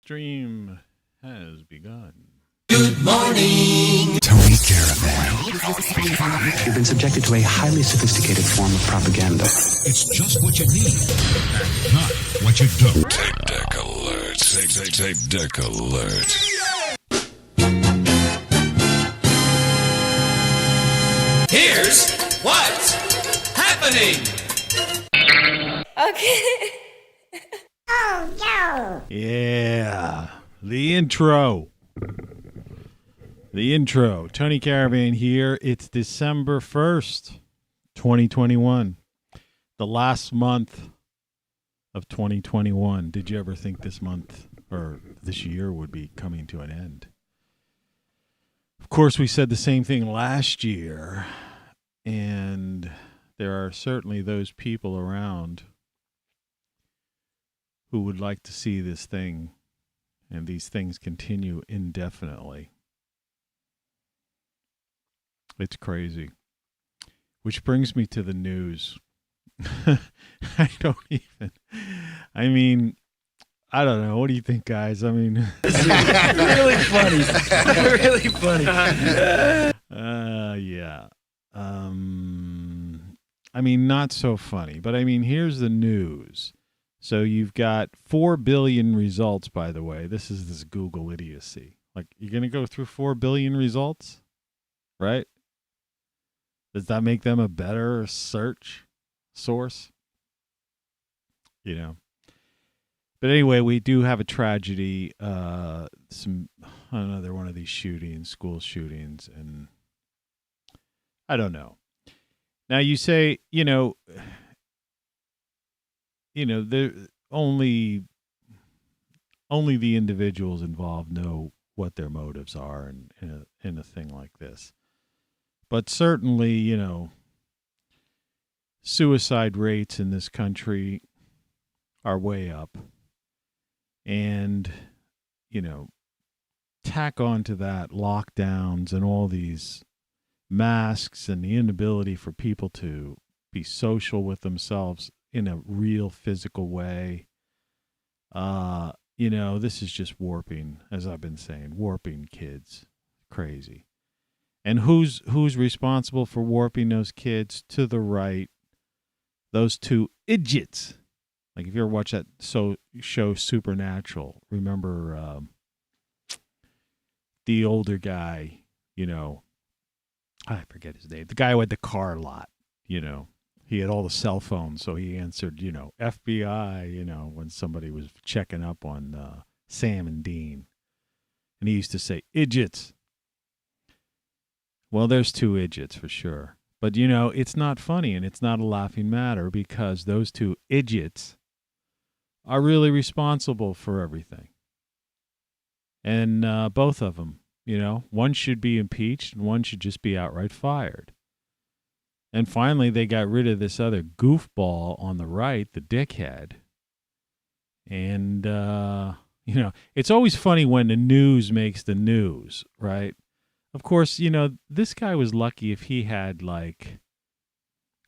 stream has begun. Good morning, Tony Caravan. You've been subjected to a highly sophisticated form of propaganda. It's just what you need, and not what you don't. Tape deck alert. Tape deck alert. Here's what's happening. Okay. Oh, no. Yeah. The intro. Tony Caravan here. It's December 1st, 2021. The last month of 2021. Did you ever think this month or this year would be coming to an end? Of course, we said the same thing last year. And there are certainly those people around who would like to see this thing and these things continue indefinitely. It's crazy. Which brings me to the news. I don't know. What do you think, guys? I mean, really funny. Really funny. Yeah. I mean, not so funny, but I mean, here's the news. So you've got 4 billion results, by the way. This is this Google idiocy. Like, you're going to go through 4 billion results, right? Does that make them a better search source? You know. But anyway, we do have a tragedy. Another one of these shootings, school shootings, and I don't know. Now you say, there only the individuals involved know what their motives are in a thing like this. But certainly, suicide rates in this country are way up. And, tack on to that lockdowns and all these masks and the inability for people to be social with themselves in a real physical way. This is just warping, as I've been saying, warping kids. Crazy. And who's responsible for warping those kids? To the right, those two idiots. Like, if you ever watch that show Supernatural, remember the older guy, I forget his name. The guy who had the car lot, he had all the cell phones, so he answered, FBI, when somebody was checking up on Sam and Dean. And he used to say, idiots. Well, there's two idiots for sure. But, it's not funny and it's not a laughing matter because those two idiots are really responsible for everything. And both of them, one should be impeached and one should just be outright fired. And finally, they got rid of this other goofball on the right, the dickhead. And, it's always funny when the news makes the news, right? Of course, this guy was lucky if he had like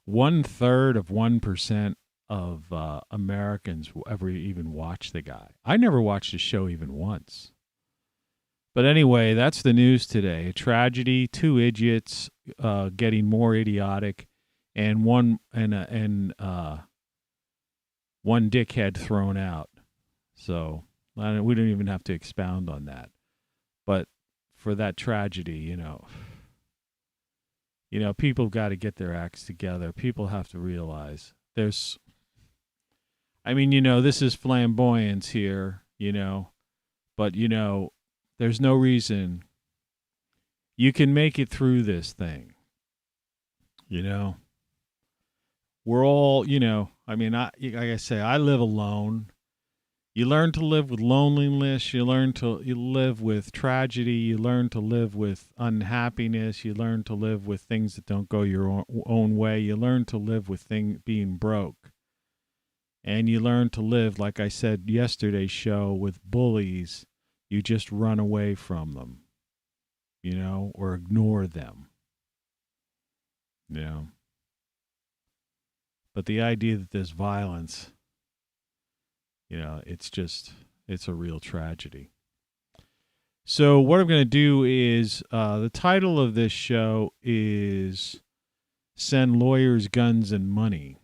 1/3 of 1% of Americans will ever even watch the guy. I never watched the show even once. But anyway, that's the news today. A tragedy, two idiots getting more idiotic, and one dickhead thrown out. So we don't even have to expound on that. But for that tragedy, people got to get their acts together. People have to realize this is flamboyance here, but, there's no reason you can make it through this thing. We're all, like I say, I live alone. You learn to live with loneliness. You learn to live with tragedy. You learn to live with unhappiness. You learn to live with things that don't go your own way. You learn to live with being broke. And you learn to live, like I said yesterday's show, with bullies. You just run away from them, or ignore them. But the idea that there's violence, it's It's a real tragedy. So what I'm going to do is, the title of this show is Send Lawyers, Guns, and Money.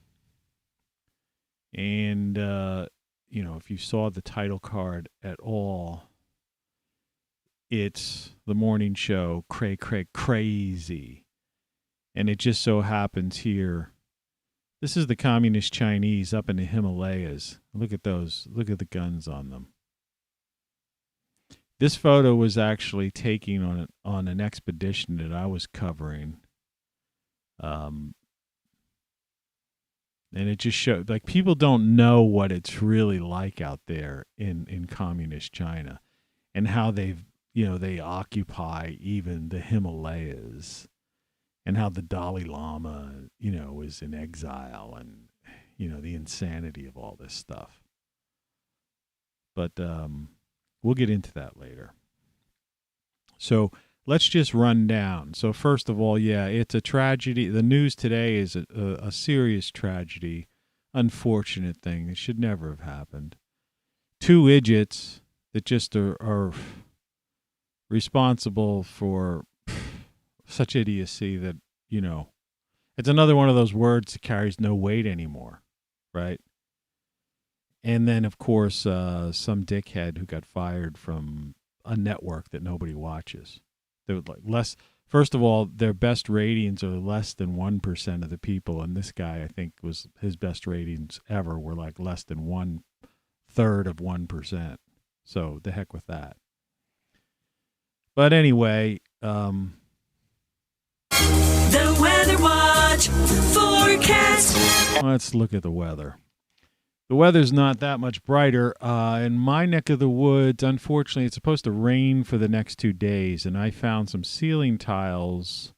And, if you saw the title card at all, it's the morning show, Crazy. And it just so happens here, this is the communist Chinese up in the Himalayas. Look at those. Look at the guns on them. This photo was actually taken on an expedition that I was covering. And it just showed, like, people don't know what it's really like out there in communist China, and how they occupy even the Himalayas, and how the Dalai Lama, is in exile, and, the insanity of all this stuff. But we'll get into that later. So let's just run down. So first of all, it's a tragedy. The news today is a serious tragedy, unfortunate thing. It should never have happened. 2 idiots that just are responsible for such idiocy that, it's another one of those words that carries no weight anymore, right? And then, of course, some dickhead who got fired from a network that nobody watches. They would first of all, their best ratings are less than 1% of the people. And this guy, I think, his best ratings ever were like less than 1/3 of 1%. So the heck with that. But anyway, the Weather Watch forecast. Let's look at the weather. The weather's not that much brighter. In my neck of the woods, unfortunately, it's supposed to rain for the next 2 days, and I found some ceiling tiles.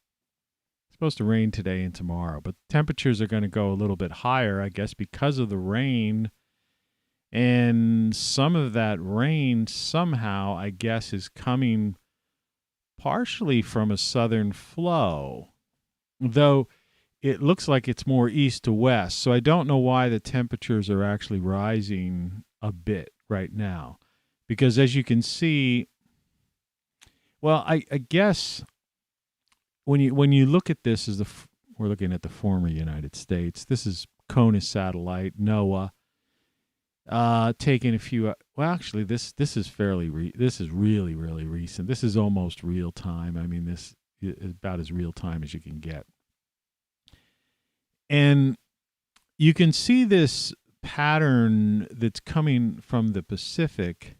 It's supposed to rain today and tomorrow, but temperatures are going to go a little bit higher, I guess, because of the rain. And some of that rain somehow, I guess, is coming partially from a southern flow, though it looks like it's more east to west. So I don't know why the temperatures are actually rising a bit right now. Because as you can see, well, I guess when you look at this, we're looking at the former United States. This is CONUS satellite, NOAA. Taking a few. Well, actually, this is this is really, really recent. This is almost real time. I mean, this is about as real time as you can get. And you can see this pattern that's coming from the Pacific.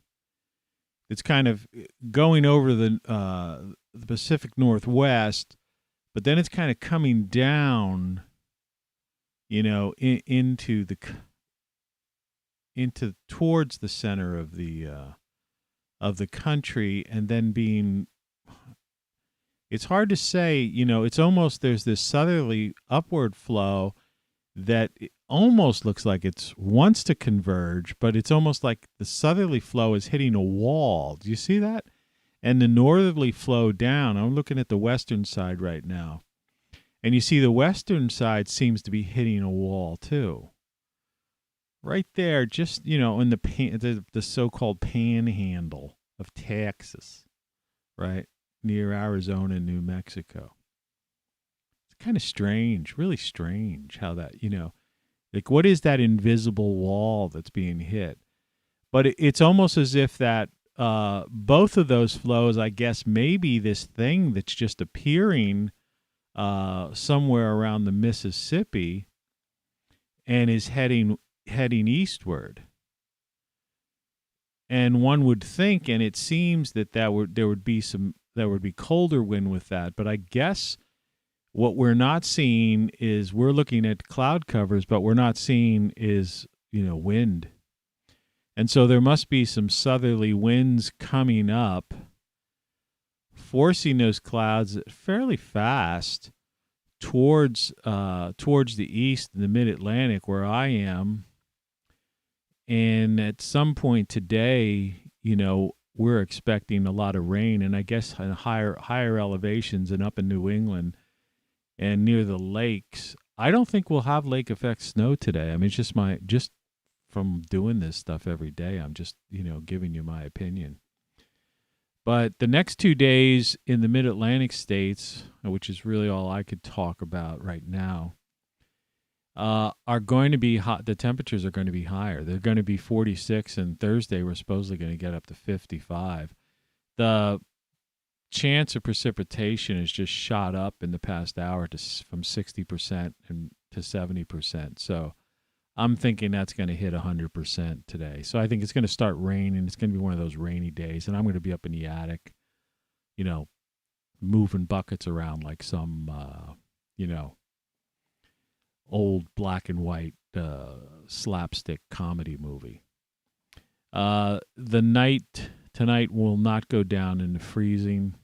It's kind of going over the Pacific Northwest, but then it's kind of coming down, into towards the center of the country, and then being. It's hard to say, it's almost, there's this southerly upward flow that it almost looks like it wants to converge, but it's almost like the southerly flow is hitting a wall. Do you see that? And the northerly flow down, I'm looking at the western side right now, and you see the western side seems to be hitting a wall too. Right there, just, in the so-called panhandle of Texas, right? Near Arizona and New Mexico. It's kind of strange, really strange how that, like, what is that invisible wall that's being hit? But it's almost as if that both of those flows, I guess, maybe this thing that's just appearing somewhere around the Mississippi and is heading eastward. And one would think, and it seems that there would be colder wind with that. But I guess what we're not seeing is, we're looking at cloud covers, but we're not seeing is, wind. And so there must be some southerly winds coming up, forcing those clouds fairly fast towards the east in the mid-Atlantic where I am. And at some point today, we're expecting a lot of rain, and I guess in higher elevations and up in New England and near the lakes, I don't think we'll have lake effect snow today. I mean, it's just from doing this stuff every day. I'm just, giving you my opinion. But the next 2 days in the mid-Atlantic states, which is really all I could talk about right now, are going to be hot. The temperatures are going to be higher. They're going to be 46, and Thursday we're supposedly going to get up to 55. The chance of precipitation has just shot up in the past hour from 60% to 70%. So I'm thinking that's going to hit 100% today. So I think it's going to start raining. It's going to be one of those rainy days, and I'm going to be up in the attic, moving buckets around like some, old black and white slapstick comedy movie. The night tonight will not go down into freezing,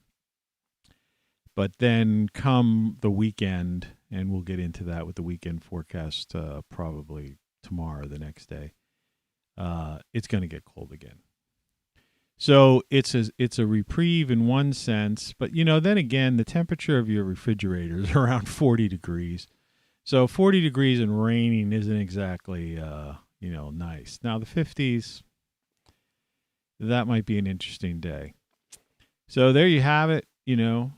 but then come the weekend, and we'll get into that with the weekend forecast probably tomorrow or the next day, it's going to get cold again. So it's a reprieve in one sense, but then again, the temperature of your refrigerator is around 40 degrees. So 40 degrees and raining isn't exactly, nice. Now the 50s, that might be an interesting day. So there you have it.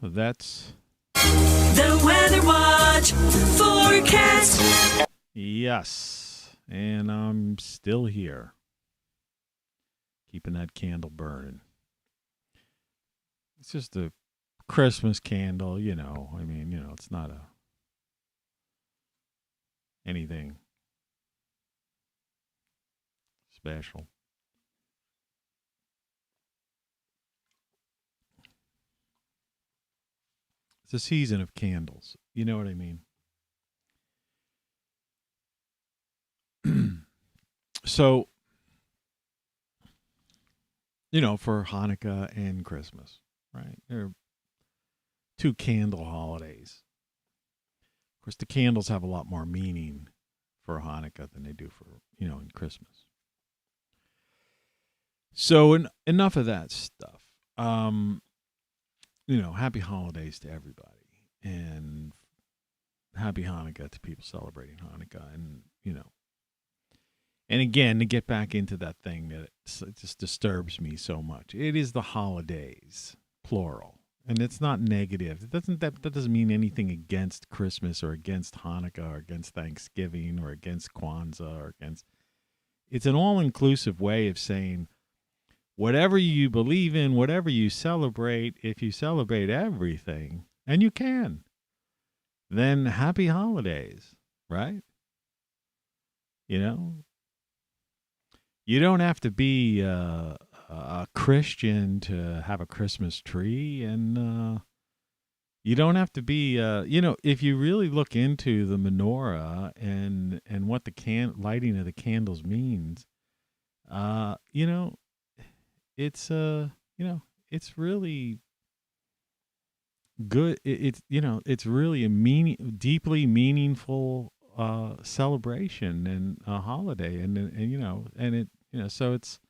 That's The Weather Watch forecast. Yes. And I'm still here, keeping that candle burning. It's just a Christmas candle, it's not anything special. It's a season of candles. You know what I mean? So, for Hanukkah and Christmas, right? They're two candle holidays. Of course, the candles have a lot more meaning for Hanukkah than they do for, in Christmas. So enough of that stuff. Happy holidays to everybody, and happy Hanukkah to people celebrating Hanukkah, and and again, to get back into that thing that it just disturbs me so much. It is the holidays, plural, and it's not negative. That doesn't mean anything against Christmas or against Hanukkah or against Thanksgiving or against Kwanzaa or against. It's an all-inclusive way of saying whatever you believe in, whatever you celebrate, if you celebrate everything, and you can, then happy holidays, right? You don't have to be a Christian to have a Christmas tree, and you don't have to be, if you really look into the menorah and what the lighting of the candles means, it's it's really good. It's really a deeply meaningful celebration and a holiday, so it's,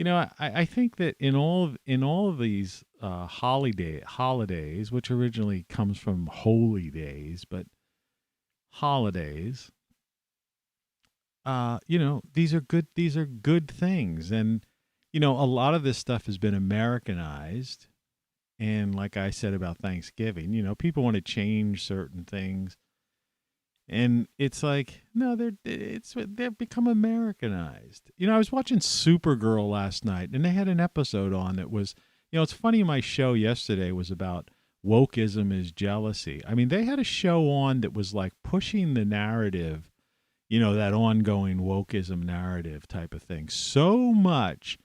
I think that in all of these holidays, which originally comes from holy days, but holidays, these are good things, and a lot of this stuff has been Americanized, and like I said about Thanksgiving, people want to change certain things. And it's like, no, they've become Americanized. I was watching Supergirl last night, and they had an episode on that was, it's funny, my show yesterday was about wokeism is jealousy. I mean, they had a show on that was like pushing the narrative, that ongoing wokeism narrative type of thing, so much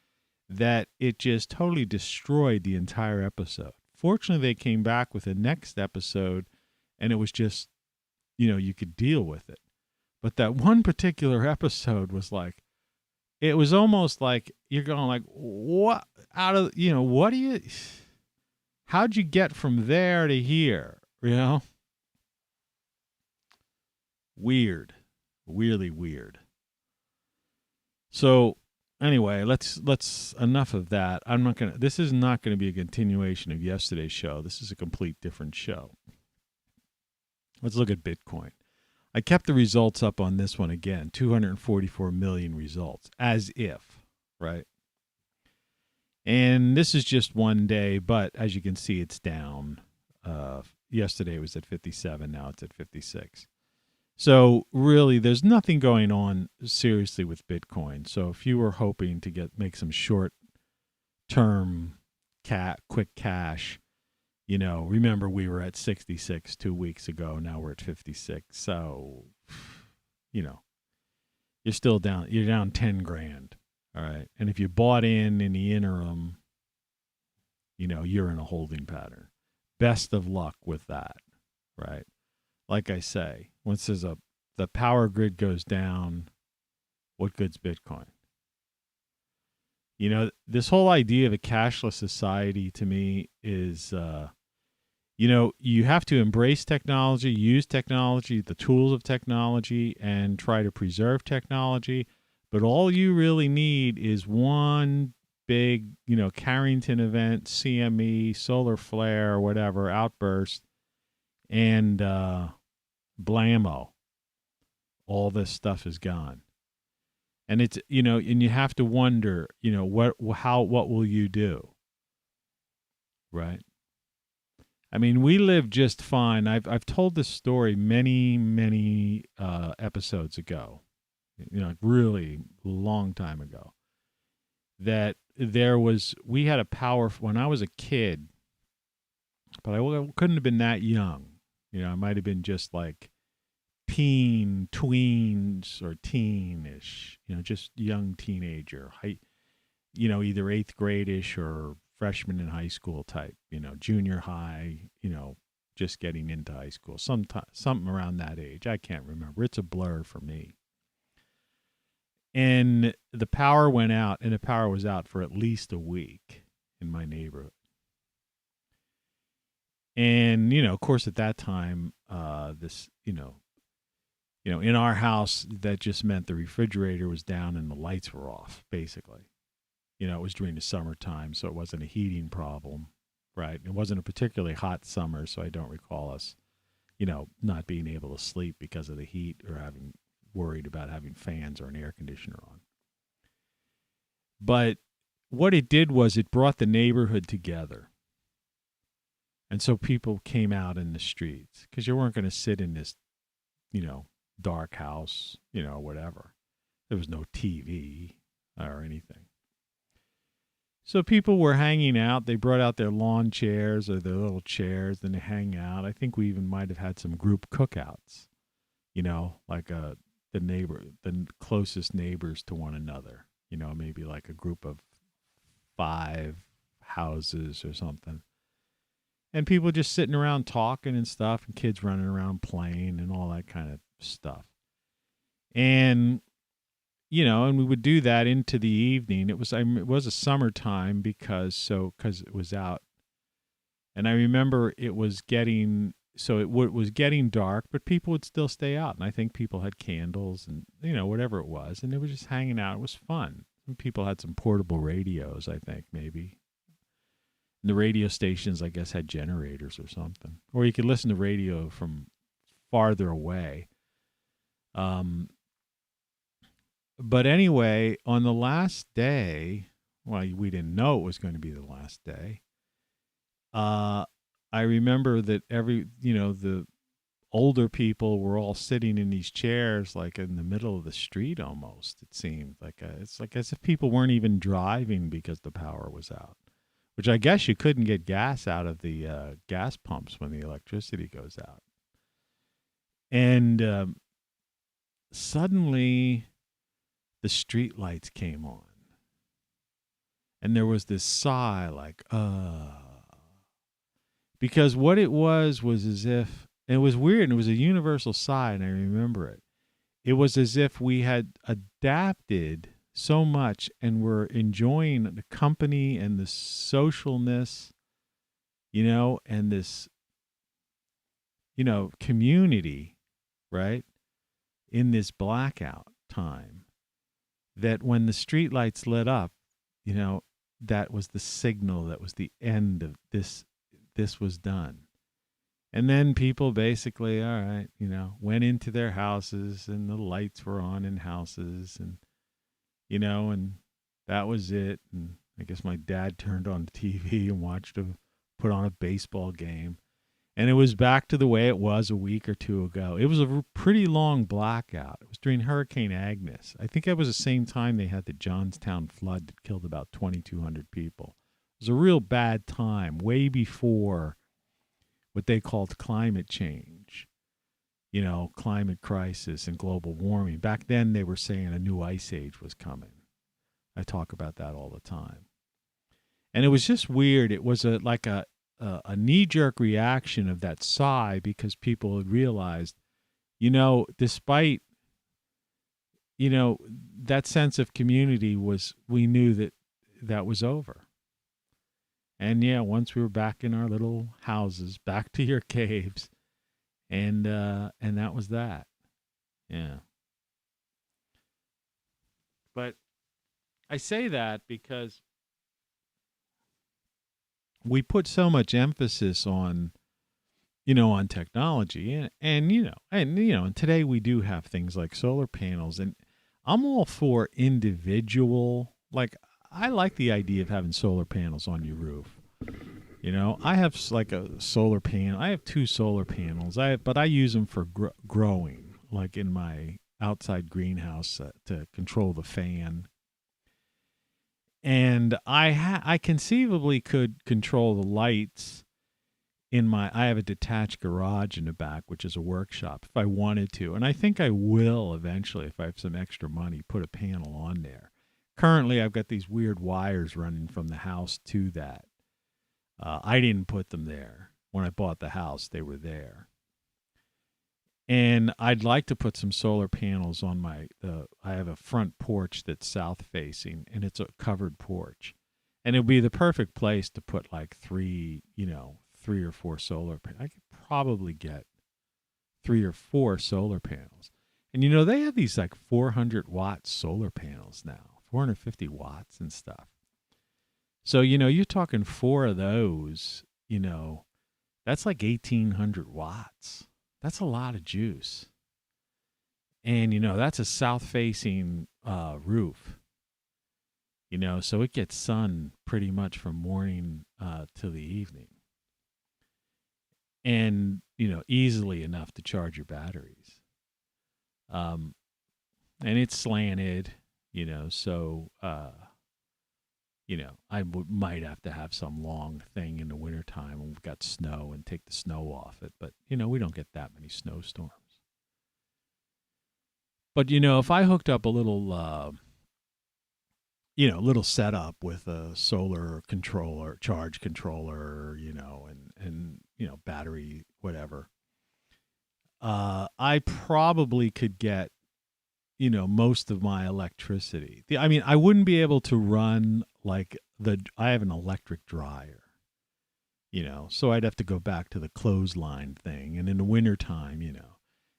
that it just totally destroyed the entire episode. Fortunately, they came back with a next episode, and it was just, you could deal with it. But that one particular episode was like, it was almost like you're going like, what how'd you get from there to here? Weird, really weird. So anyway, let's enough of that. This is not going to be a continuation of yesterday's show. This is a complete different show. Let's look at Bitcoin. I kept the results up on this one again, 244 million results, as if, right? And this is just one day, but as you can see, it's down. Yesterday it was at 57, now it's at 56. So really, there's nothing going on seriously with Bitcoin. So if you were hoping to make some short-term quick cash, remember we were at 66 2 weeks ago. Now we're at 56. So, you're still down. You're down 10 grand. All right. And if you bought in the interim, you're in a holding pattern. Best of luck with that. Right. Like I say, once the power grid goes down, what good's Bitcoin? This whole idea of a cashless society to me is, you have to embrace technology, use technology, the tools of technology, and try to preserve technology. But all you really need is one big, Carrington event, CME, solar flare, whatever, outburst, and blammo. All this stuff is gone. And it's, and you have to wonder, what will you do? Right? I mean, we live just fine. I've told this story many episodes ago, really long time ago, that we had a power when I was a kid, but I couldn't have been that young. I might have been just like tweens or teenish, just young teenager, either 8th grade-ish or freshman in high school type, junior high, just getting into high school, something around that age. I can't remember. It's a blur for me. And the power went out, and the power was out for at least a week in my neighborhood. And, of course, at that time, in our house, that just meant the refrigerator was down and the lights were off, basically. It was during the summertime, so it wasn't a heating problem, right? It wasn't a particularly hot summer, so I don't recall us, not being able to sleep because of the heat or worried about having fans or an air conditioner on. But what it did was it brought the neighborhood together. And so people came out in the streets because you weren't going to sit in this, dark house, whatever. There was no TV or anything. So people were hanging out. They brought out their lawn chairs or their little chairs, and they hang out. I think we even might have had some group cookouts, like the closest neighbors to one another, maybe like a group of 5 houses or something. And people just sitting around talking and stuff, and kids running around playing and all that kind of stuff. And and we would do that into the evening. It was a summertime because it was out. And I remember it was getting dark, but people would still stay out. And I think people had candles and, whatever it was. And they were just hanging out. It was fun. And people had some portable radios, I think, maybe. And the radio stations, I guess, had generators or something. Or you could listen to radio from farther away. But anyway, on the last day, well, we didn't know it was going to be the last day. I remember that the older people were all sitting in these chairs, like in the middle of the street almost, it seemed. It's like as if people weren't even driving because the power was out, which I guess you couldn't get gas out of the gas pumps when the electricity goes out. And suddenly the street lights came on. And there was this sigh like, because what it was as if, and it was weird, and it was a universal sigh, and I remember it. It was as if we had adapted so much and were enjoying the company and the socialness, and this, community, right, in this blackout time, that when the streetlights lit up, that was the signal, that was the end of this was done. And then people basically, all right, went into their houses and the lights were on in houses and, and that was it. And I guess my dad turned on the TV and put on a baseball game. And it was back to the way it was a week or two ago. It was a pretty long blackout. It was during Hurricane Agnes. I think it was the same time they had the Johnstown flood that killed about 2,200 people. It was a real bad time, way before what they called climate change, climate crisis and global warming. Back then they were saying a new ice age was coming. I talk about that all the time. And it was just weird. It was a knee-jerk reaction of that sigh because people had realized, despite, that sense of community we knew that was over. And yeah, once we were back in our little houses, back to your caves, and that was that. Yeah. But I say that because we put so much emphasis on, on technology and today we do have things like solar panels, and I'm all for individual, I like the idea of having solar panels on your roof. I have like a solar panel. I have 2 solar panels. But I use them for growing, like in my outside greenhouse to control the fan. And I conceivably could control the lights I have a detached garage in the back, which is a workshop, if I wanted to. And I think I will eventually, if I have some extra money, put a panel on there. Currently, I've got these weird wires running from the house to that. I didn't put them there. When I bought the house, they were there. And I'd like to put some solar panels on I have a front porch that's south-facing, and it's a covered porch. And it would be the perfect place to put like 3 or 4 solar panels. I could probably get 3 or 4 solar panels. And they have these like 400-watt solar panels now, 450 watts and stuff. So, you're talking 4 of those, that's like 1,800 watts. That's a lot of juice. And, that's a south-facing roof, so it gets sun pretty much from morning to the evening. And, easily enough to charge your batteries. And it's slanted, so, I might have to have some long thing in the wintertime when we've got snow and take the snow off it. But, we don't get that many snowstorms. But, if I hooked up a little, little setup with a solar controller, charge controller, and battery, whatever, I probably could get, most of my electricity. I wouldn't be able to run I have an electric dryer, so I'd have to go back to the clothesline thing. And in the wintertime,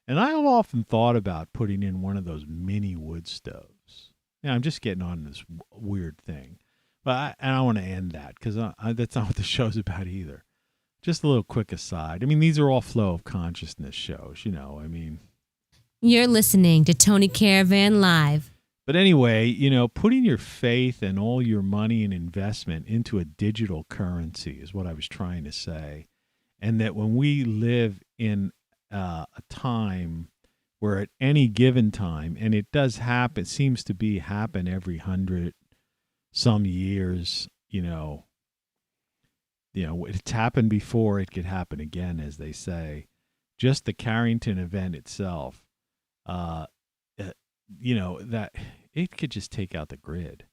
and I have often thought about putting in one of those mini wood stoves. I'm just getting on this weird thing, but I want to end that because that's not what the show's about either. Just a little quick aside. These are all flow of consciousness shows, You're listening to Tony Caravan Live. But anyway, putting your faith and all your money and investment into a digital currency is what I was trying to say. And that when we live in a time where at any given time, and it does happen, it seems to be happen every 100 some years, it's happened before, it could happen again, as they say. Just the Carrington event itself, that it could just take out the grid.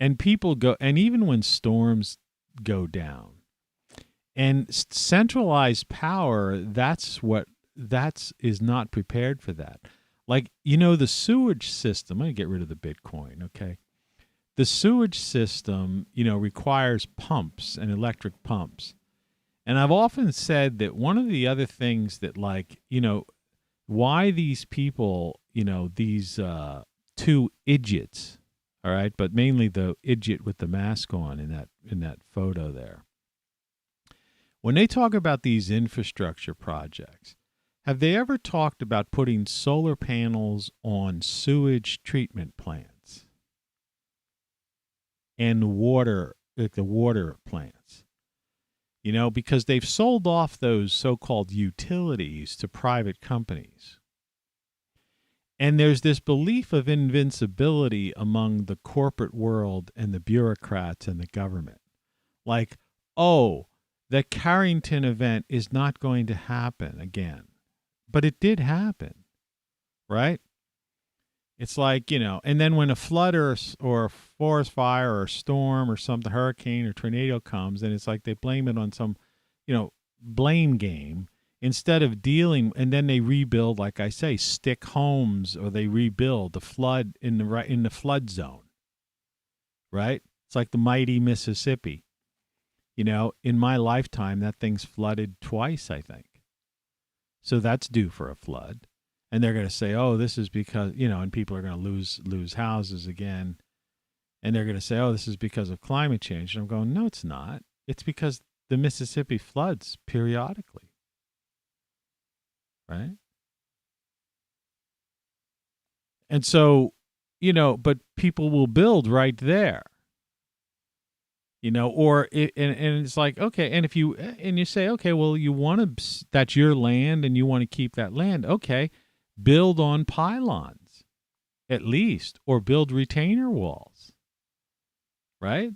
And people go, and even when storms go down, and centralized power, is not prepared for that. The sewage system, I'm going to get rid of the Bitcoin, okay? The sewage system, requires pumps and electric pumps. And I've often said that one of the other things that, why these people, these 2 idiots, all right, but mainly the idiot with the mask on in that photo there. When they talk about these infrastructure projects, have they ever talked about putting solar panels on sewage treatment plants and water, like the water plants? You know, because they've sold off those so-called utilities to private companies. And there's this belief of invincibility among the corporate world and the bureaucrats and the government. Like, oh, the Carrington event is not going to happen again. But it did happen, right? It's like, you know, and then when a flood or a forest fire or a storm or something, hurricane or tornado comes, and it's like they blame it on some, you know, blame game instead of dealing, and then they rebuild, like I say, stick homes, or they rebuild the flood in the flood zone, right? It's like the mighty Mississippi. You know, in my lifetime, that thing's flooded twice, I think. So that's due for a flood. And they're going to say, oh, this is because, you know, and people are going to lose houses again. And they're going to say, oh, this is because of climate change. And I'm going, no, it's not. It's because the Mississippi floods periodically. Right? And so, you know, but people will build right there. You know, or and it's like, okay, and if you say, okay, well, you want to, that's your land and you want to keep that land, okay, build on pylons at least, or build retainer walls, right?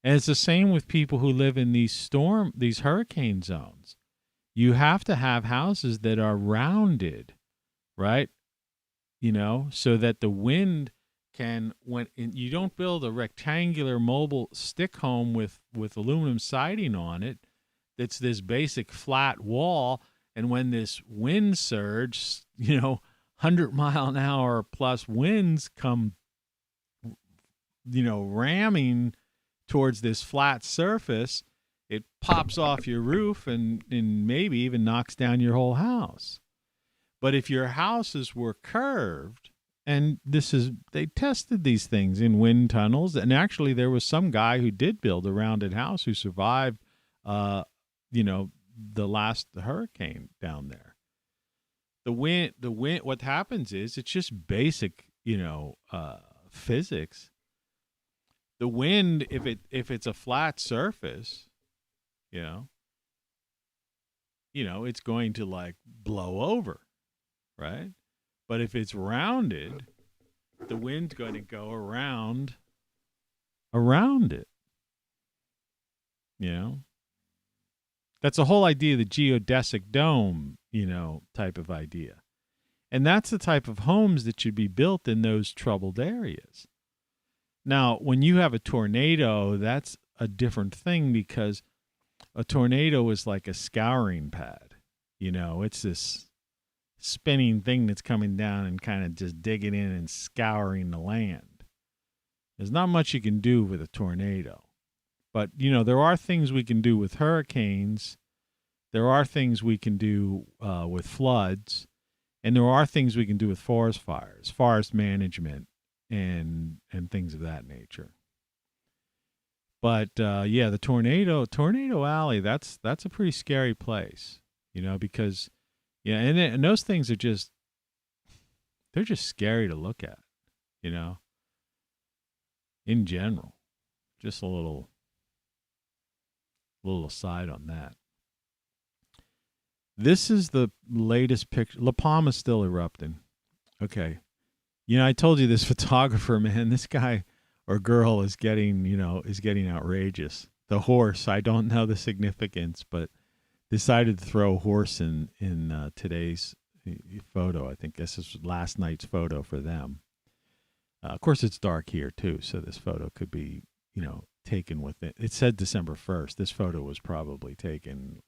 And it's the same with people who live in these hurricane zones. You have to have houses that are rounded, right? You know, so that the wind can, you don't build a rectangular mobile stick home with aluminum siding on it, that's this basic flat wall, and when this wind surge, you know, 100-mile-an-hour plus winds come, you know, ramming towards this flat surface, it pops off your roof and maybe even knocks down your whole house. But if your houses were curved, and they tested these things in wind tunnels, and actually there was some guy who did build a rounded house who survived, you know, the last hurricane down there. The wind, what happens is, it's just basic, you know, physics. The wind, if it's a flat surface, you know, it's going to like blow over, right? But if it's rounded, the wind's going to go around it. You know? That's the whole idea of the geodesic dome, you know, type of idea. And that's the type of homes that should be built in those troubled areas. Now, when you have a tornado, that's a different thing, because a tornado is like a scouring pad. You know, it's this spinning thing that's coming down and kind of just digging in and scouring the land. There's not much you can do with a tornado. But, you know, there are things we can do with hurricanes. There are things we can do with floods. And there are things we can do with forest fires, forest management, and things of that nature. But, yeah, the Tornado Alley, that's a pretty scary place, you know, because, yeah, and those things are they're just scary to look at, you know, in general. Just a little aside on that. This is the latest picture. La Palma's still erupting. Okay. You know, I told you this photographer, man, this guy or girl is getting outrageous. The horse, I don't know the significance, but decided to throw a horse in today's photo. I think this is last night's photo for them. Of course, it's dark here, too, so this photo could be, you know, taken with it. It said December 1st. This photo was probably taken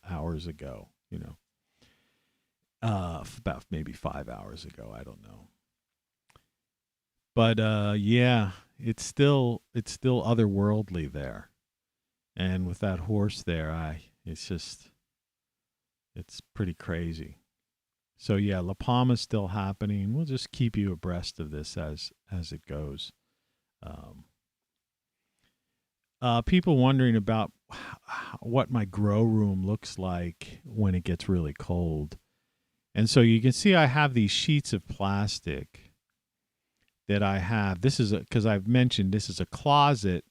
hours ago, you know, about maybe 5 hours ago. I don't know. But, yeah, it's still otherworldly there. And with that horse there, it's pretty crazy. So, yeah, La Palma's still happening. We'll just keep you abreast of this as it goes. People wondering about what my grow room looks like when it gets really cold. And so you can see I have these sheets of plastic that I have. This is because I've mentioned this is a closet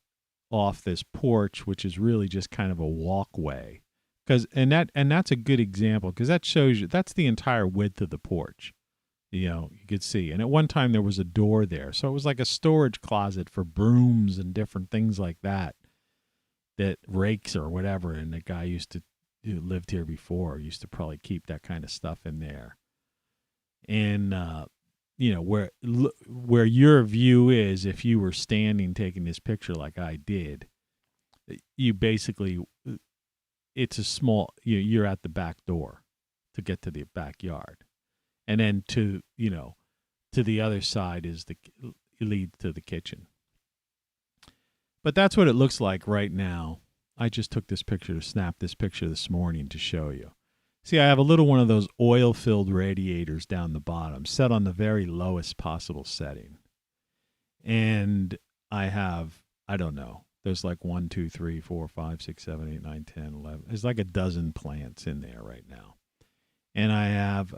off this porch, which is really just kind of a walkway. And that's a good example because that shows you that's the entire width of the porch. You could see. And at one time there was a door there. So it was like a storage closet for brooms and different things like that rakes or whatever. And the guy who lived here before used to probably keep that kind of stuff in there. And, where your view is, if you were standing taking this picture like I did, you basically, it's a small, you're at the back door to get to the backyard. And then to the other side is lead to the kitchen. But that's what it looks like right now. I just took this picture this morning to show you. See, I have a little one of those oil-filled radiators down the bottom, set on the very lowest possible setting. And I have, I don't know, there's like 1, 2, 3, 4, 5, 6, 7, 8, 9, 10, 11. There's like a dozen plants in there right now. And I have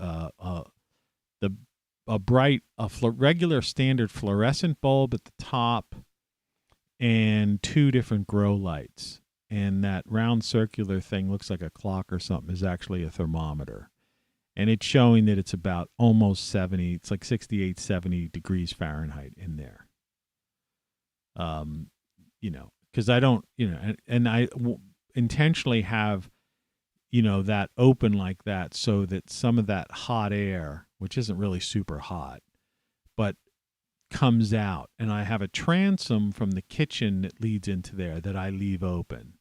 regular standard fluorescent bulb at the top and 2 different grow lights. And that round circular thing looks like a clock or something is actually a thermometer. And it's showing that it's about almost 70, it's like 68, 70 degrees Fahrenheit in there. Because I don't, and I intentionally have, that open like that so that some of that hot air, which isn't really super hot, but comes out. And I have a transom from the kitchen that leads into there that I leave open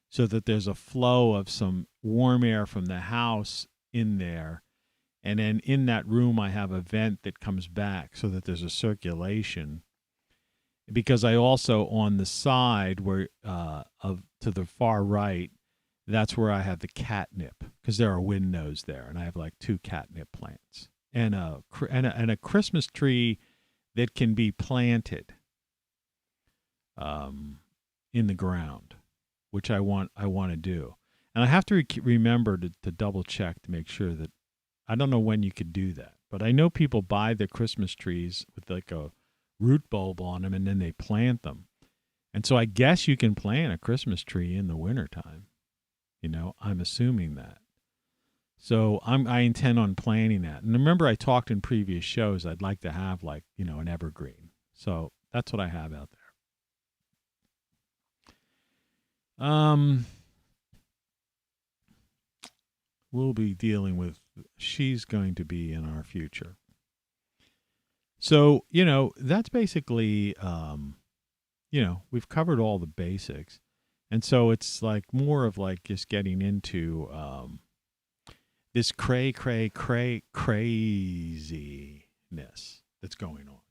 so that there's a flow of some warm air from the house in there. And then in that room, I have a vent that comes back so that there's a circulation. Because I also, on the side where to the far right, that's where I have the catnip, because there are windows there, and I have like 2 catnip plants and a Christmas tree that can be planted in the ground, which I want to do. And I have to remember to double check to make sure that I don't know when you could do that, but I know people buy their Christmas trees with like a root bulb on them and then they plant them. And so I guess you can plant a Christmas tree in the wintertime. I'm assuming that. So I intend on planting that. And remember I talked in previous shows, I'd like to have like, an evergreen. So that's what I have out there. We'll be dealing with, she's going to be in our future. So, that's basically, we've covered all the basics. And so it's like more of like just getting into this craziness that's going on.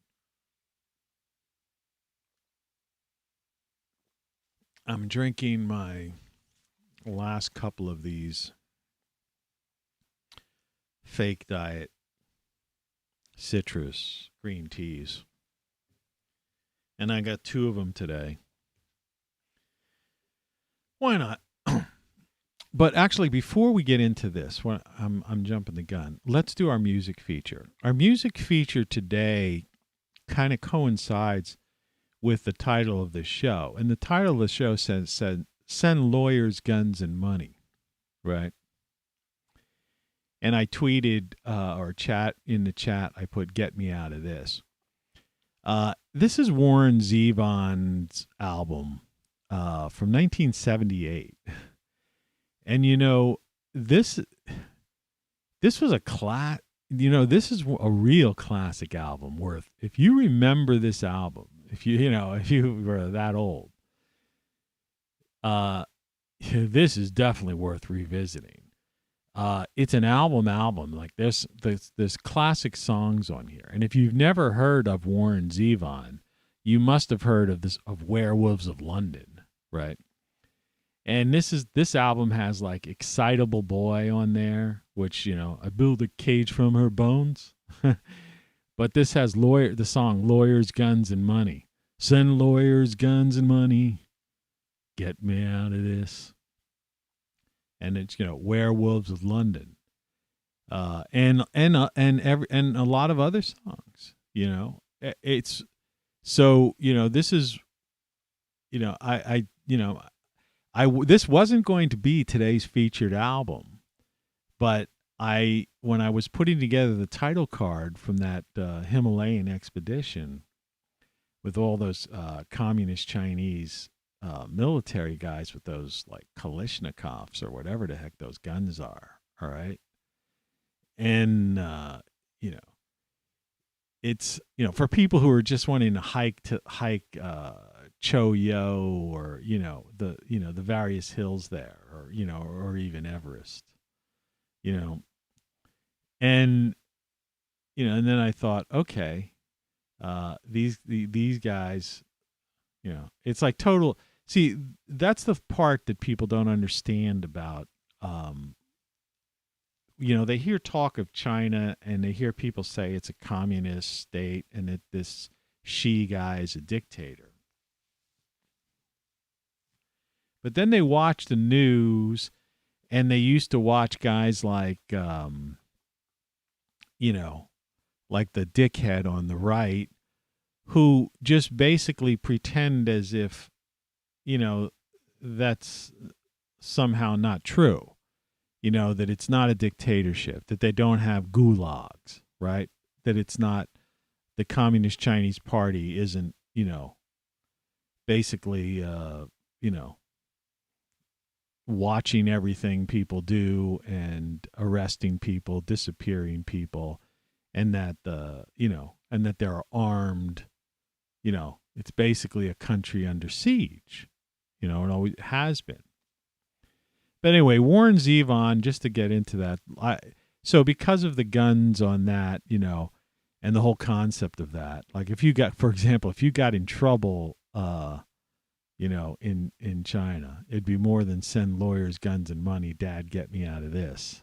I'm drinking my last couple of these fake diet citrus green teas. And I got 2 of them today. Why not? But actually, before we get into this, I'm jumping the gun. Let's do our music feature. Our music feature today kind of coincides with the title of the show. And the title of the show said Send Lawyers, Guns, and Money. Right? And I tweeted in the chat, I put, get me out of this. This is Warren Zevon's album from 1978. And, this was a this is a real classic album worth, if you remember this album, if you were that old, this is definitely worth revisiting. It's an album. Like there's classic songs on here. And if you've never heard of Warren Zevon, you must have heard of Werewolves of London, right? And this album has like Excitable Boy on there, which, I build a cage from her bones. But this has the song Lawyers, Guns, and Money. Send lawyers, guns, and money. Get me out of this. and it's Werewolves of London, and a lot of other songs. It's so this is this wasn't going to be today's featured album, but when I was putting together the title card from that Himalayan expedition with all those communist Chinese military guys with those like Kalashnikovs or whatever the heck those guns are, all right? And, it's, for people who are just wanting to hike Cho Yo or, the various hills there or, or even Everest, and, and then I thought, okay, these guys, it's like total. See, that's the part that people don't understand about. They hear talk of China and they hear people say it's a communist state and that this Xi guy is a dictator. But then they watch the news and they used to watch guys like, like the dickhead on the right who just basically pretend as if, that's somehow not true. That it's not a dictatorship, that they don't have gulags, right? That it's not the Communist Chinese Party isn't, basically, watching everything people do and arresting people, disappearing people, and that, and that they're armed, it's basically a country under siege, it always has been. But anyway, Warren Zevon, just to get into that, so because of the guns on that, and the whole concept of that, like if you got in trouble, in China, it'd be more than send lawyers, guns, and money. Dad, get me out of this,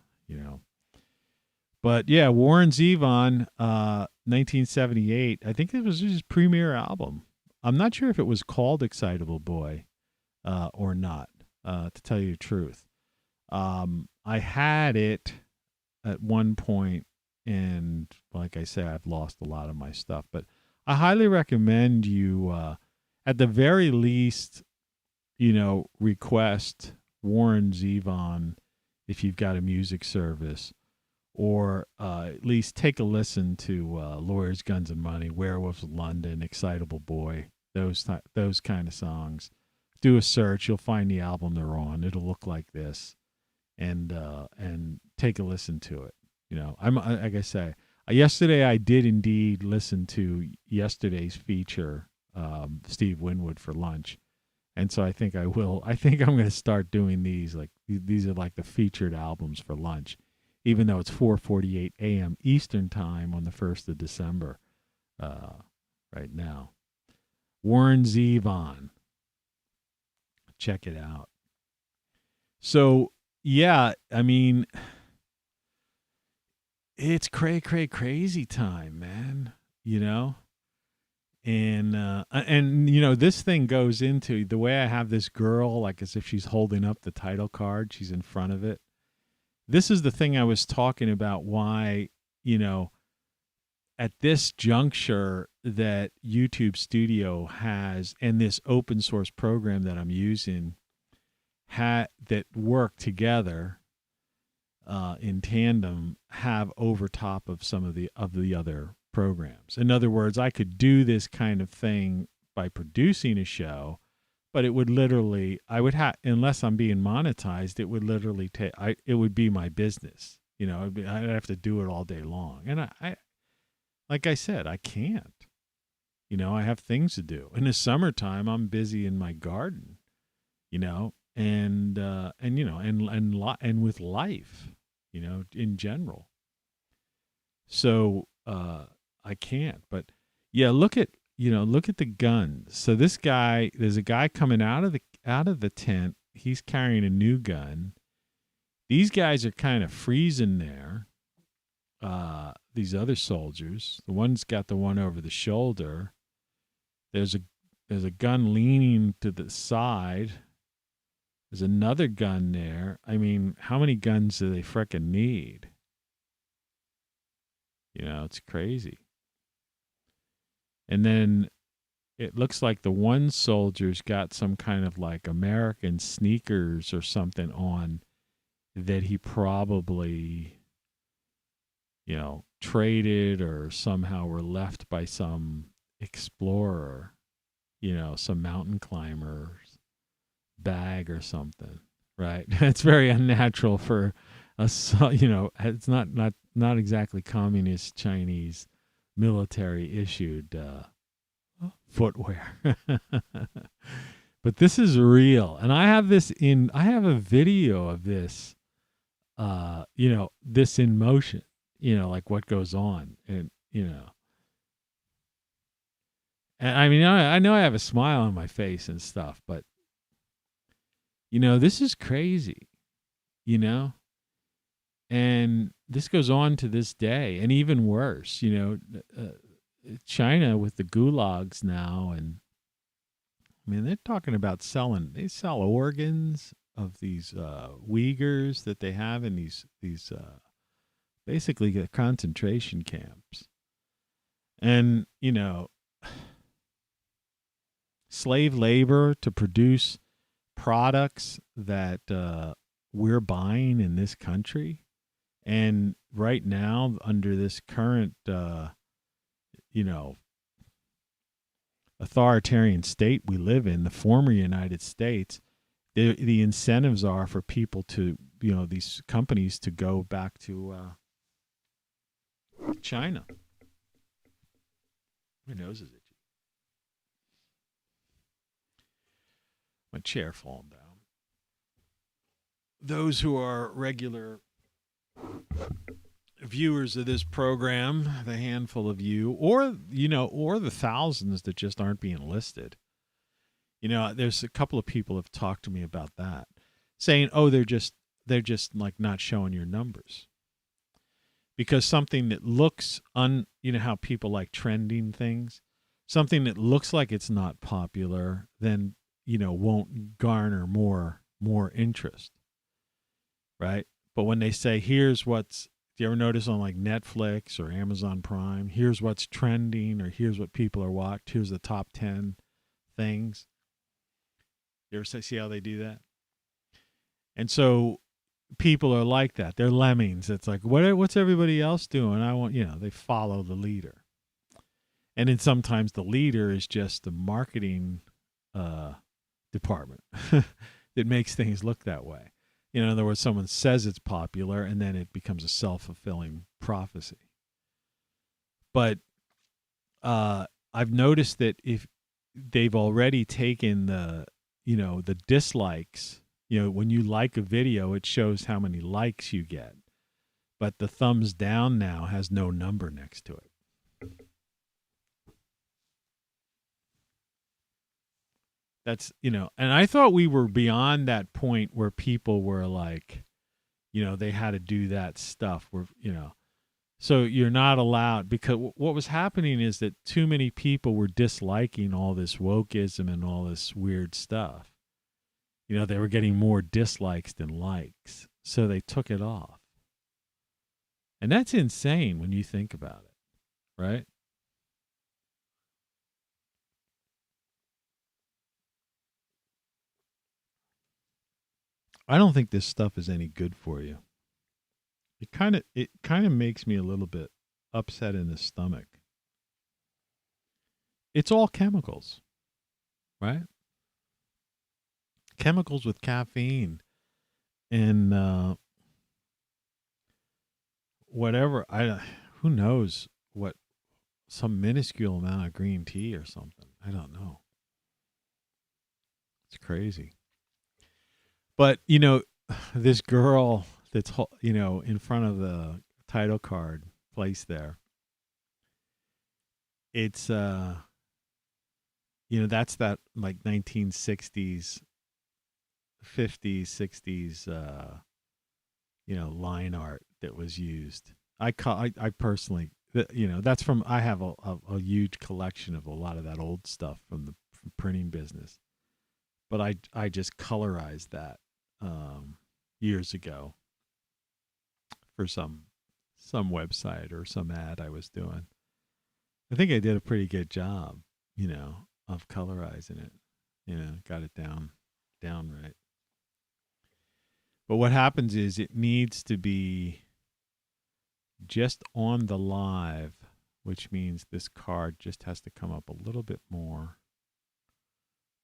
But yeah, Warren Zevon, 1978, I think it was his premiere album. I'm not sure if it was called Excitable Boy or not, to tell you the truth. I had it at one point, and like I say, I've lost a lot of my stuff, but I highly recommend you, at the very least, request Warren Zevon if you've got a music service, or at least take a listen to Lawyers, Guns, and Money, Werewolves of London, Excitable Boy, those kind of songs. Do a search, you'll find the album they're on. It'll look like this. And take a listen to it. I'm like I say, yesterday I did indeed listen to yesterday's feature, Steve Winwood for lunch, and so I think I will. I think I'm going to start doing these. Like these are like the featured albums for lunch, even though it's 4:48 a.m. Eastern time on the 1st of December, right now. Warren Zevon, check it out. So. Yeah, I mean, it's crazy time, man. And this thing goes into the way I have this girl, like as if she's holding up the title card, she's in front of it. This is the thing I was talking about. Why, at this juncture that YouTube Studio has and this open source program that I'm using. That work together in tandem have over top of some of the other programs. In other words, I could do this kind of thing by producing a show, but it would literally, unless I'm being monetized, it would literally it would be my business. I'd have to do it all day long, and I like I said, I can't. I have things to do. In the summertime, I'm busy in my garden. And with life, in general. So I can't. But yeah, look at the guns. So this guy, there's a guy coming out of the tent. He's carrying a new gun. These guys are kind of freezing there. These other soldiers. The one's got the one over the shoulder. There's a gun leaning to the side. There's another gun there. I mean, how many guns do they frickin' need? You know, it's crazy. And then it looks like the one soldier's got some kind of like American sneakers or something on that he probably, traded or somehow were left by some explorer, some mountain climber's bag or something, right? It's very unnatural for it's not exactly communist Chinese military issued footwear. But this is real. And I have a video of this, this in motion, like what goes on. And I mean, I know I have a smile on my face and stuff, but, this is crazy, and this goes on to this day, and even worse, China with the gulags now, and I mean, they're talking about they sell organs of these Uyghurs that they have in these basically the concentration camps. And, slave labor to produce products that we're buying in this country. And right now, under this current, authoritarian state we live in, the former United States, the incentives are for people to, these companies to go back to China. My nose is itchy. My chair falling down. Those who are regular viewers of this program, the handful of you, or the thousands that just aren't being listed. There's a couple of people have talked to me about that, saying, "Oh, they're just like not showing your numbers." Because something that looks how people like trending things, something that looks like it's not popular, then won't garner more interest. Right? But when they say, here's what's, do you ever notice on like Netflix or Amazon Prime, here's what's trending, or here's what people are watching, here's the top 10 things. You ever see how they do that? And so people are like that. They're lemmings. It's like, what's everybody else doing? I want, they follow the leader. And then sometimes the leader is just the marketing department that makes things look that way. In other words, someone says it's popular, and then it becomes a self-fulfilling prophecy. But I've noticed that if they've already taken the dislikes, when you like a video, it shows how many likes you get. But the thumbs down now has no number next to it. That's, and I thought we were beyond that point where people were like, they had to do that stuff where, so you're not allowed, because what was happening is that too many people were disliking all this wokeism and all this weird stuff. They were getting more dislikes than likes. So they took it off. And that's insane when you think about it, right? I don't think this stuff is any good for you. It kind of makes me a little bit upset in the stomach. It's all chemicals, right? Chemicals with caffeine and whatever. Who knows what, some minuscule amount of green tea or something. I don't know. It's crazy. But, this girl that's, in front of the title card placed there, it's, that's that like 1960s, 50s, 60s, line art that was used. I personally, that's from, I have a huge collection of a lot of that old stuff from the printing business. but I just colorized that years ago for some website or some ad I was doing. I think I did a pretty good job, of colorizing it. Got it down right. But what happens is it needs to be just on the live, which means this card just has to come up a little bit more,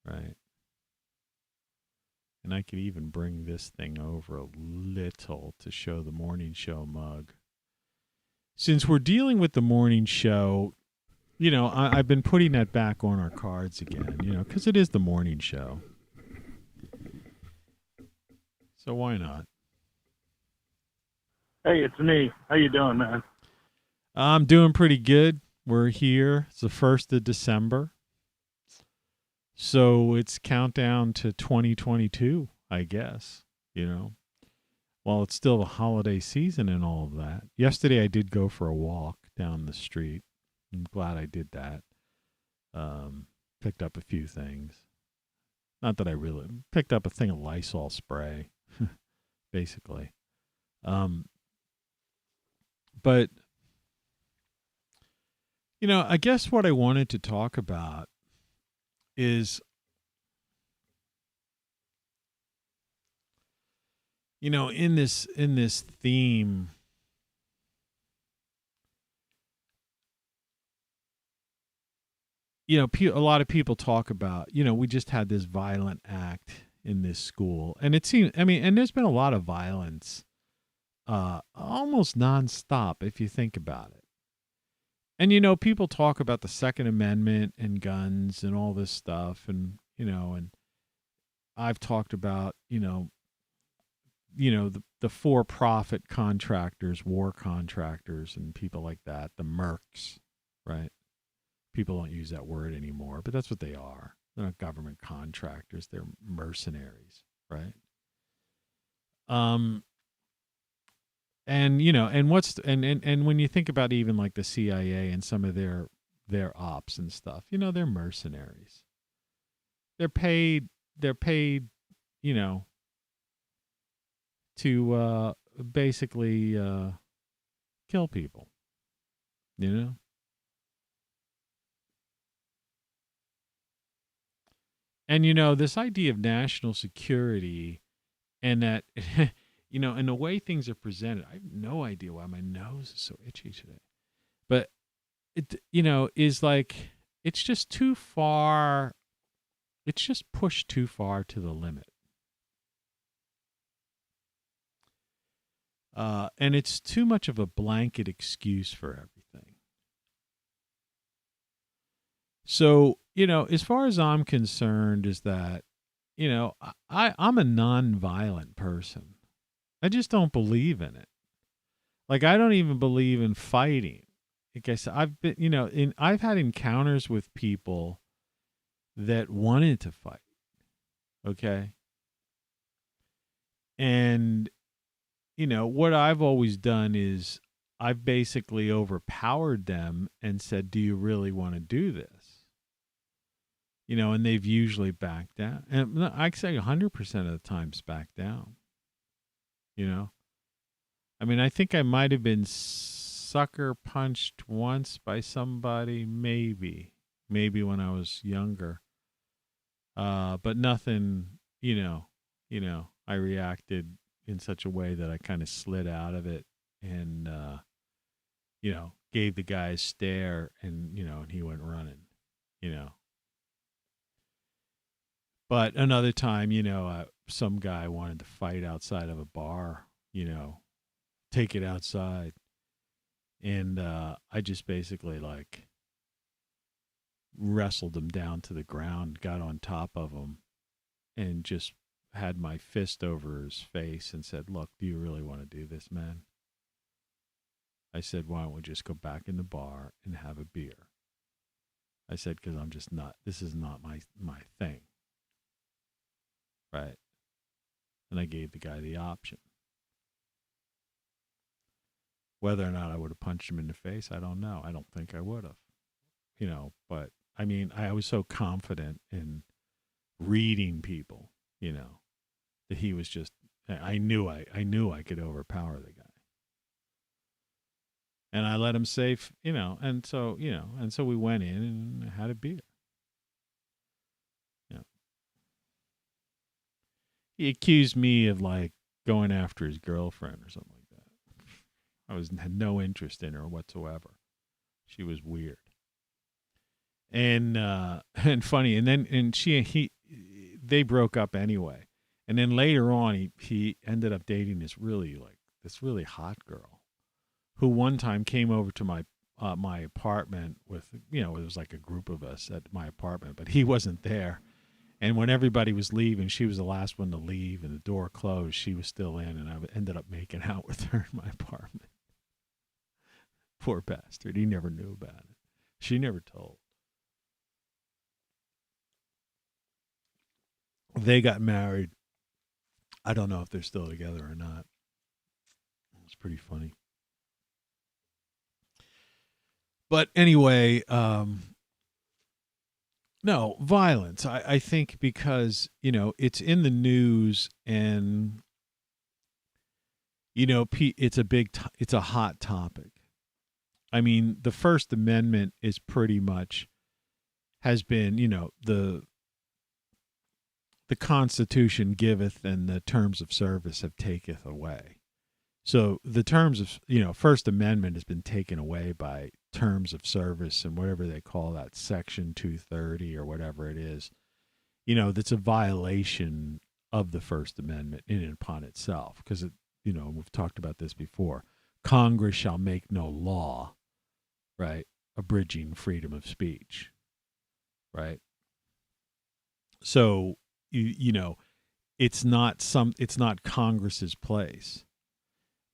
right? And I could even bring this thing over a little to show the morning show mug. Since we're dealing with the morning show, I've been putting that back on our cards again, because it is the morning show. So why not? Hey, it's me. How you doing, man? I'm doing pretty good. We're here. It's the 1st of December. So it's countdown to 2022, I guess, While it's still the holiday season and all of that. Yesterday I did go for a walk down the street. I'm glad I did that. Picked up a few things. Not that I really picked up a thing of Lysol spray, basically. But, I guess what I wanted to talk about is, in this theme, a lot of people talk about, we just had this violent act in this school. And it seems, and there's been a lot of violence, almost nonstop, if you think about it. And, people talk about the Second Amendment and guns and all this stuff. And, and I've talked about, the for-profit contractors, war contractors and people like that, the mercs, right? People don't use that word anymore, but that's what they are. They're not government contractors. They're mercenaries, right? And and when you think about even like the CIA and some of their ops and stuff, they're mercenaries. They're paid, to basically kill people, And, this idea of national security and that, and the way things are presented, I have no idea why my nose is so itchy today. But, it, is like, it's just too far. It's just pushed too far to the limit. And it's too much of a blanket excuse for everything. So, as far as I'm concerned, is that, I'm a non-violent person. I just don't believe in it. Like, I don't even believe in fighting. Like I said, I've been, I've had encounters with people that wanted to fight. Okay. And, what I've always done is I've basically overpowered them and said, do you really want to do this? And they've usually backed down. And I'd say 100% of the times backed down. I think I might have been sucker punched once by somebody, maybe when I was younger. But nothing, I reacted in such a way that I kind of slid out of it and, gave the guy a stare and, and he went running, But another time, some guy wanted to fight outside of a bar, take it outside. And I just basically like wrestled him down to the ground, got on top of him, and just had my fist over his face and said, look, do you really want to do this, man? I said, why don't we just go back in the bar and have a beer? I said, because I'm just not, this is not my thing. Right. And I gave the guy the option. Whether or not I would have punched him in the face, I don't know. I don't think I would have. But I was so confident in reading people, that he was just, I knew I could overpower the guy. And I let him say, and so we went in and had a beer. He accused me of going after his girlfriend or something like that. Had no interest in her whatsoever. She was weird. And funny. And then they broke up anyway. And then later on he ended up dating this really hot girl who one time came over to my apartment with, it was like a group of us at my apartment, but he wasn't there. And when everybody was leaving, she was the last one to leave, and the door closed. She was still in, and I ended up making out with her in my apartment. Poor bastard. He never knew about it. She never told. They got married. I don't know if they're still together or not. It's pretty funny. But anyway, no, violence. I think because, it's in the news and, it's a hot topic. I mean, the First Amendment is pretty much, has been, the Constitution giveth and the terms of service have taketh away. So the terms of, First Amendment has been taken away by terms of service and whatever they call that, Section 230 or whatever it is, that's a violation of the First Amendment in and upon itself. Because, we've talked about this before. Congress shall make no law, right, abridging freedom of speech, right? So, it's not Congress's place.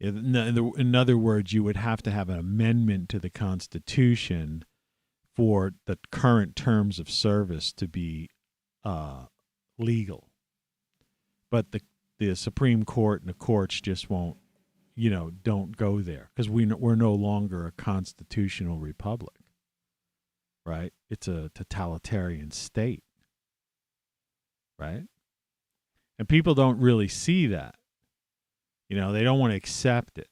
In other words, you would have to have an amendment to the Constitution for the current terms of service to be legal. But the Supreme Court and the courts just won't, don't go there because we're no longer a constitutional republic, right? It's a totalitarian state, right? And people don't really see that. They don't want to accept it.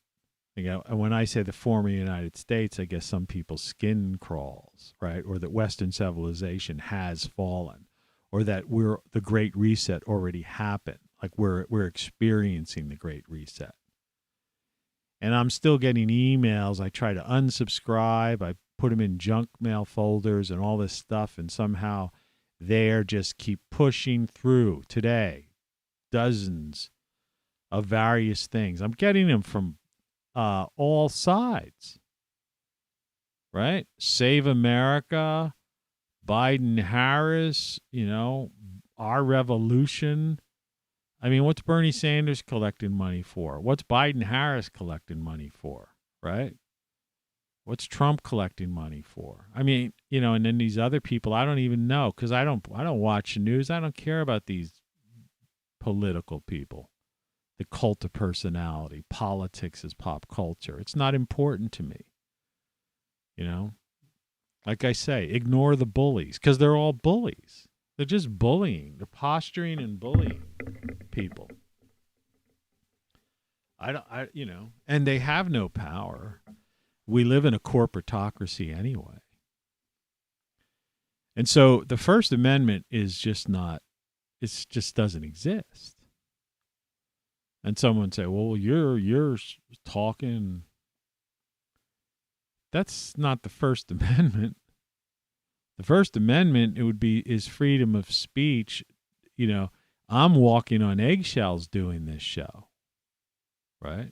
When I say the former United States, I guess some people's skin crawls, right? Or that Western civilization has fallen, or that the Great Reset already happened. Like we're experiencing the Great Reset. And I'm still getting emails. I try to unsubscribe. I put them in junk mail folders and all this stuff, and somehow they just keep pushing through. Today, dozens of various things. I'm getting them from all sides, right? Save America, Biden, Harris, our revolution. I mean, what's Bernie Sanders collecting money for? What's Biden, Harris collecting money for, right? What's Trump collecting money for? I mean, and then these other people, I don't even know because I don't watch the news. I don't care about these political people. The cult of personality, politics is pop culture. It's not important to me. Like I say, ignore the bullies because they're all bullies. They're just bullying. They're posturing and bullying people. And they have no power. We live in a corporatocracy anyway. And so the First Amendment is just not, it just doesn't exist. And someone say, well, you're talking. That's not the First Amendment. The First Amendment, is freedom of speech. I'm walking on eggshells doing this show. Right?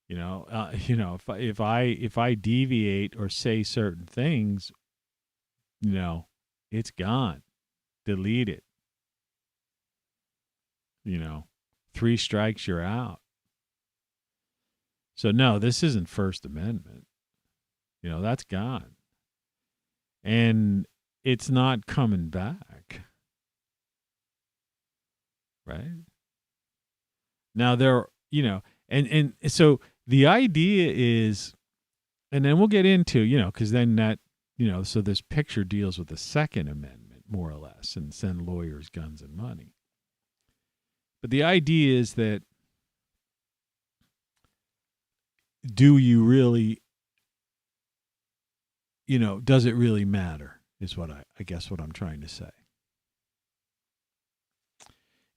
If I deviate or say certain things, it's gone. Delete it. 3 strikes, you're out. So no, this isn't First Amendment. That's gone. And it's not coming back. Right? Now and so the idea is, and then we'll get into, because then that, so this picture deals with the Second Amendment, more or less, and send lawyers guns and money. But the idea is that, do you really, does it really matter, is what I guess what I'm trying to say.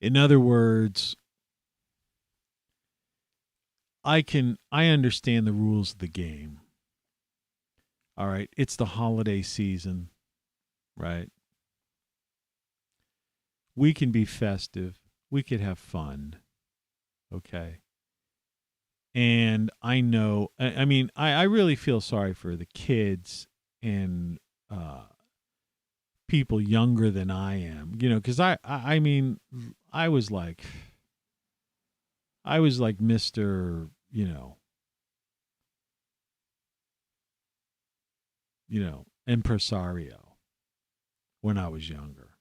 In other words, I understand the rules of the game. All right, it's the holiday season, right? We can be festive. We could have fun. Okay. And I know, I really feel sorry for the kids and people younger than I am, because I mean, I was like Mr., impresario when I was younger.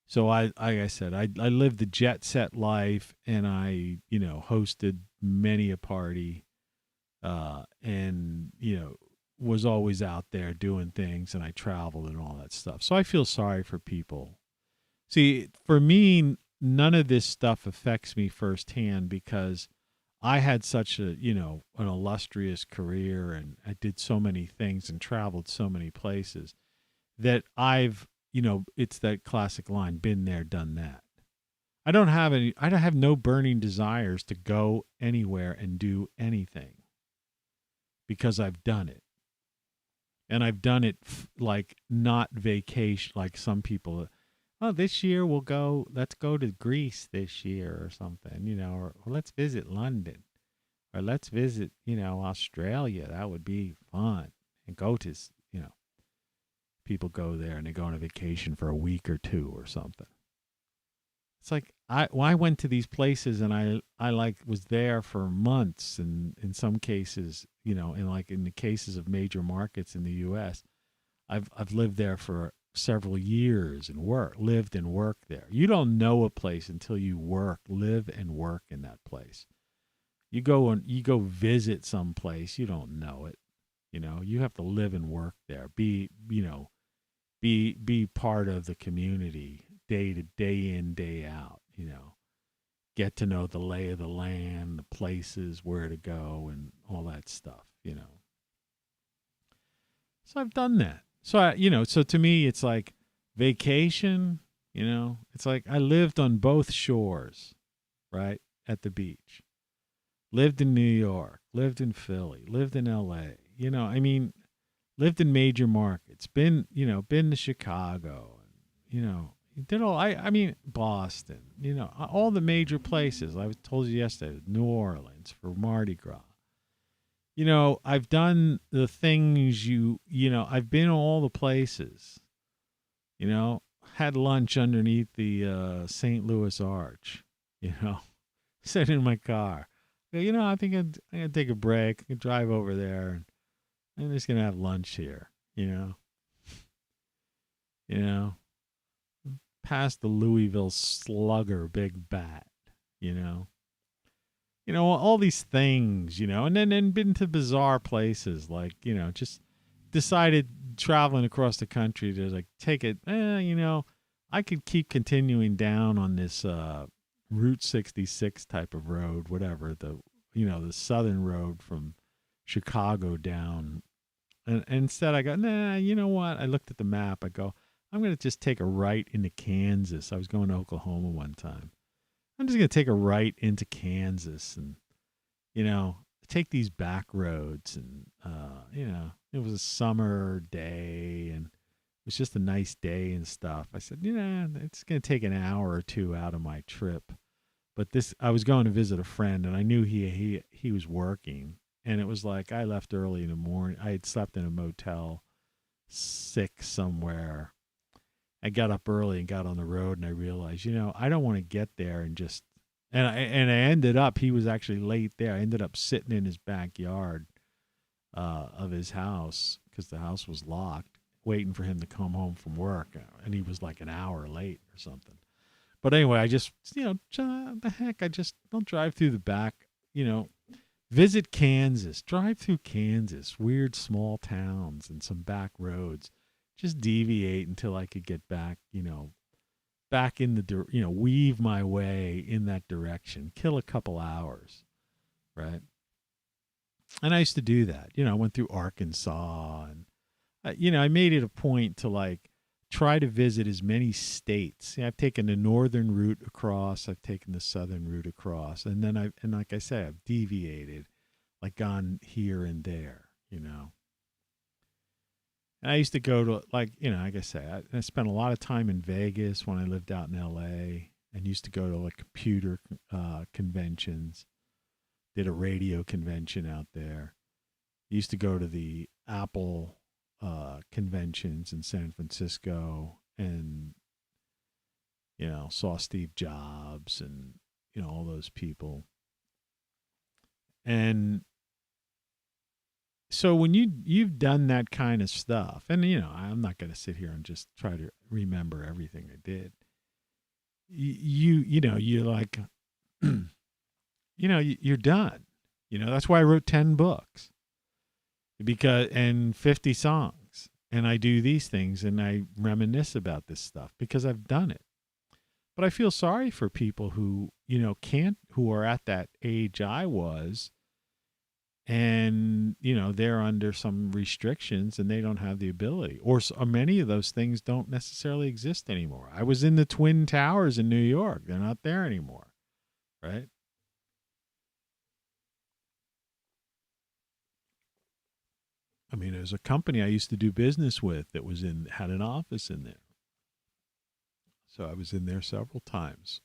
So like I said, I lived the jet set life, and I, hosted many a party, and, was always out there doing things, and I traveled and all that stuff. So I feel sorry for people. See, for me, none of this stuff affects me firsthand because I had such a, an illustrious career, and I did so many things and traveled so many places that I've, it's that classic line, been there, done that. I don't have no burning desires to go anywhere and do anything because I've done it. And I've done it like not vacation, like some people, oh, this year let's go to Greece this year or something, or let's visit London, or let's visit, Australia. That would be fun. And go to, people go there and they go on a vacation for a week or two or something. It's like, I went to these places and I was there for months, and in some cases, in the cases of major markets in the U.S., I've lived there for several years and lived and worked there. You don't know a place until you live and work in that place. You go visit some place, you don't know it. You have to live and work there. Be part of the community day in, day out, get to know the lay of the land, the places, where to go, and all that stuff, So I've done that. So, so to me, it's like vacation, it's like I lived on both shores, right, at the beach. Lived in New York, lived in Philly, lived in L.A., lived in major markets, been to Chicago, did all, Boston, all the major places. I told you yesterday, New Orleans for Mardi Gras. I've done the things I've been all the places, had lunch underneath the St. Louis Arch, sat in my car. I think I'm going to take a break. I can drive over there, and I'm just going to have lunch here, past the Louisville Slugger big bat, all these things, and then been to bizarre places, like, just decided traveling across the country to like take it, I could keep continuing down on this Route 66 type of road, whatever, the southern road from Chicago down. And instead I go, nah, you know what? I looked at the map. I go, I'm going to just take a right into Kansas. I was going to Oklahoma one time. I'm just going to take a right into Kansas and, take these back roads. And, it was a summer day and it was just a nice day and stuff. I said, it's going to take an hour or two out of my trip. But I was going to visit a friend, and I knew he was working. And it was like I left early in the morning. I had slept in a motel, sick somewhere. I got up early and got on the road, and I realized, I don't want to get there and just. And I ended up. He was actually late there. I ended up sitting in his backyard of his house because the house was locked, waiting for him to come home from work, and he was like an hour late or something. But anyway, I just, the heck, I'll drive through the back, visit Kansas, drive through Kansas, weird small towns and some back roads, just deviate until I could get back, back in weave my way in that direction, kill a couple hours, right? And I used to do that. I went through Arkansas and, I made it a point to like try to visit as many states. I've taken the northern route across, I've taken the southern route across, and then and like I say, I've deviated, like gone here and there, And I used to go to like I say, I spent a lot of time in Vegas when I lived out in LA, and used to go to like computer conventions. Did a radio convention out there. Used to go to the Apple conventions in San Francisco, and saw Steve Jobs and all those people. And so when you've done that kind of stuff, and I'm not going to sit here and just try to remember everything I did. You're like, you're done. That's why I wrote 10 books, and 50 songs, and I do these things and I reminisce about this stuff because I've done it. But I feel sorry for people who, who are at that age I was, and, they're under some restrictions and they don't have the ability, or many of those things don't necessarily exist anymore. I was in the Twin Towers in New York. They're not there anymore. Right. I mean, there's a company I used to do business with that had an office in there. So I was in there several times,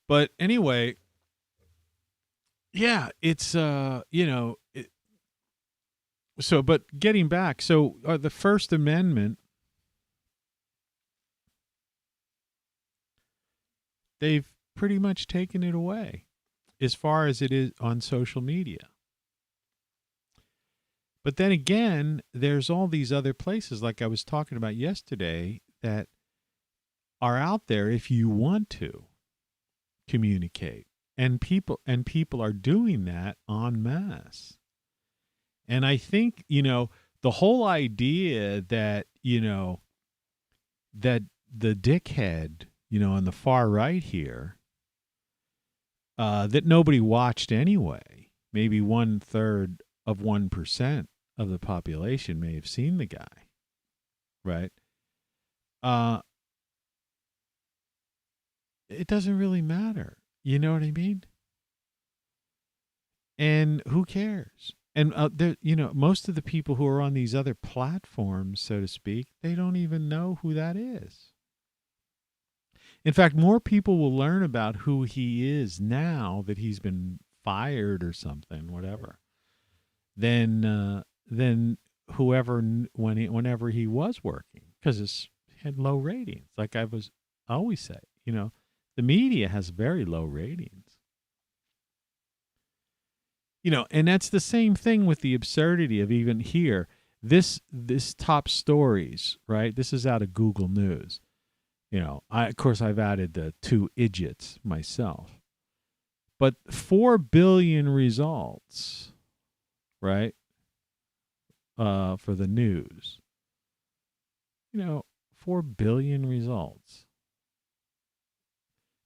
But anyway, yeah, it's, but getting back, so the First Amendment, they've pretty much taken it away as far as it is on social media. But then again, there's all these other places, like I was talking about yesterday, that are out there if you want to communicate. And people are doing that en masse. And I think, the whole idea that, that the dickhead, on the far right here, that nobody watched anyway, maybe 1/3 of 1% of the population may have seen the guy, right? It doesn't really matter. You know what I mean? And who cares? And most of the people who are on these other platforms, so to speak, they don't even know who that is. In fact, more people will learn about who he is now that he's been fired or something, whatever, than whenever he was working, because it had low ratings. Like I always say, the media has very low ratings. And that's the same thing with the absurdity of even here. This top stories, right? This is out of Google News. Of course, I've added the 2 idiots myself. But 4 billion results, right? For the news. 4 billion results.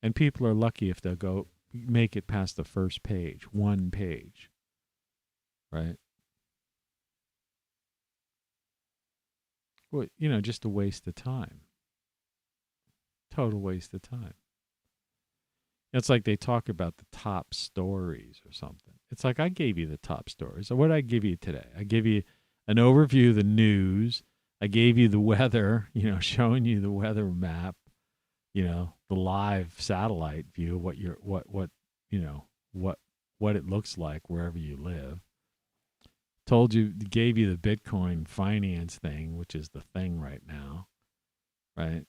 And people are lucky if they'll make it past the first page, 1 page. Right? Well, just a waste of time. Total waste of time. It's like they talk about the top stories or something. It's like I gave you the top stories. So what did I give you today? I gave you an overview of the news. I gave you the weather, showing you the weather map, the live satellite view of what it looks like wherever you live. Gave you the Bitcoin finance thing, which is the thing right now, right?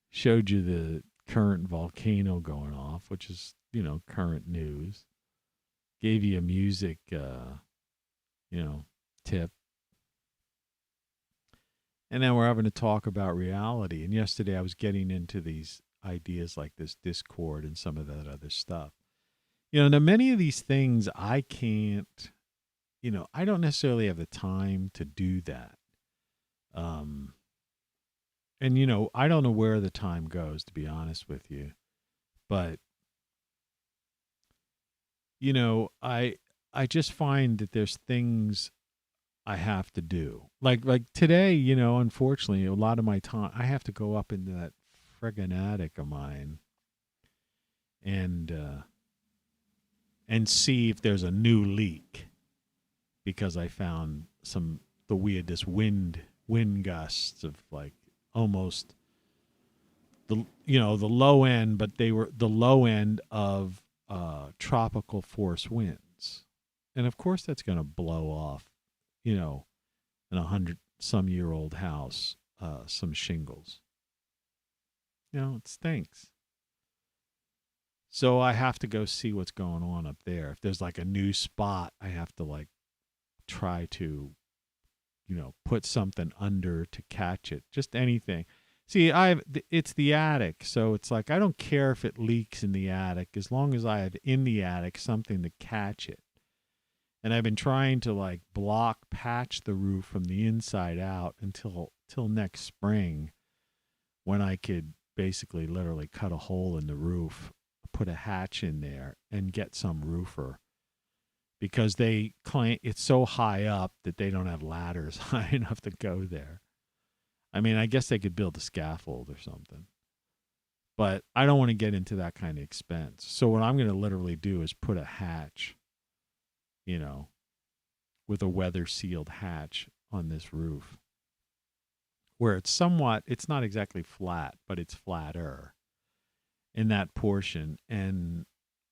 Showed you the current volcano going off, which is, current news. Gave you a music, tip. And then we're having to talk about reality. And yesterday I was getting into these ideas like this Discord and some of that other stuff. Now many of these things I can't, I don't necessarily have the time to do that. And I don't know where the time goes, to be honest with you. But I just find that there's things I have to do. Like today, unfortunately, a lot of my time I have to go up into that friggin' attic of mine and see if there's a new leak, because I found the weirdest wind gusts of like almost the low end, but they were the low end of tropical force winds. And of course that's going to blow off, in 100-some-year-old house, some shingles. It stinks. So I have to go see what's going on up there. If there's like a new spot, I have to like try to, put something under to catch it. Just anything. See, it's the attic, so it's like I don't care if it leaks in the attic as long as I have in the attic something to catch it. And I've been trying to like patch the roof from the inside out until next spring, when I could basically literally cut a hole in the roof, put a hatch in there, and get some roofer, because they claim it's so high up that they don't have ladders high enough to go there. I mean, I guess they could build a scaffold or something, but I don't want to get into that kind of expense. So what I'm going to literally do is put a hatch, with a weather sealed hatch on this roof, where it's not exactly flat, but it's flatter in that portion. And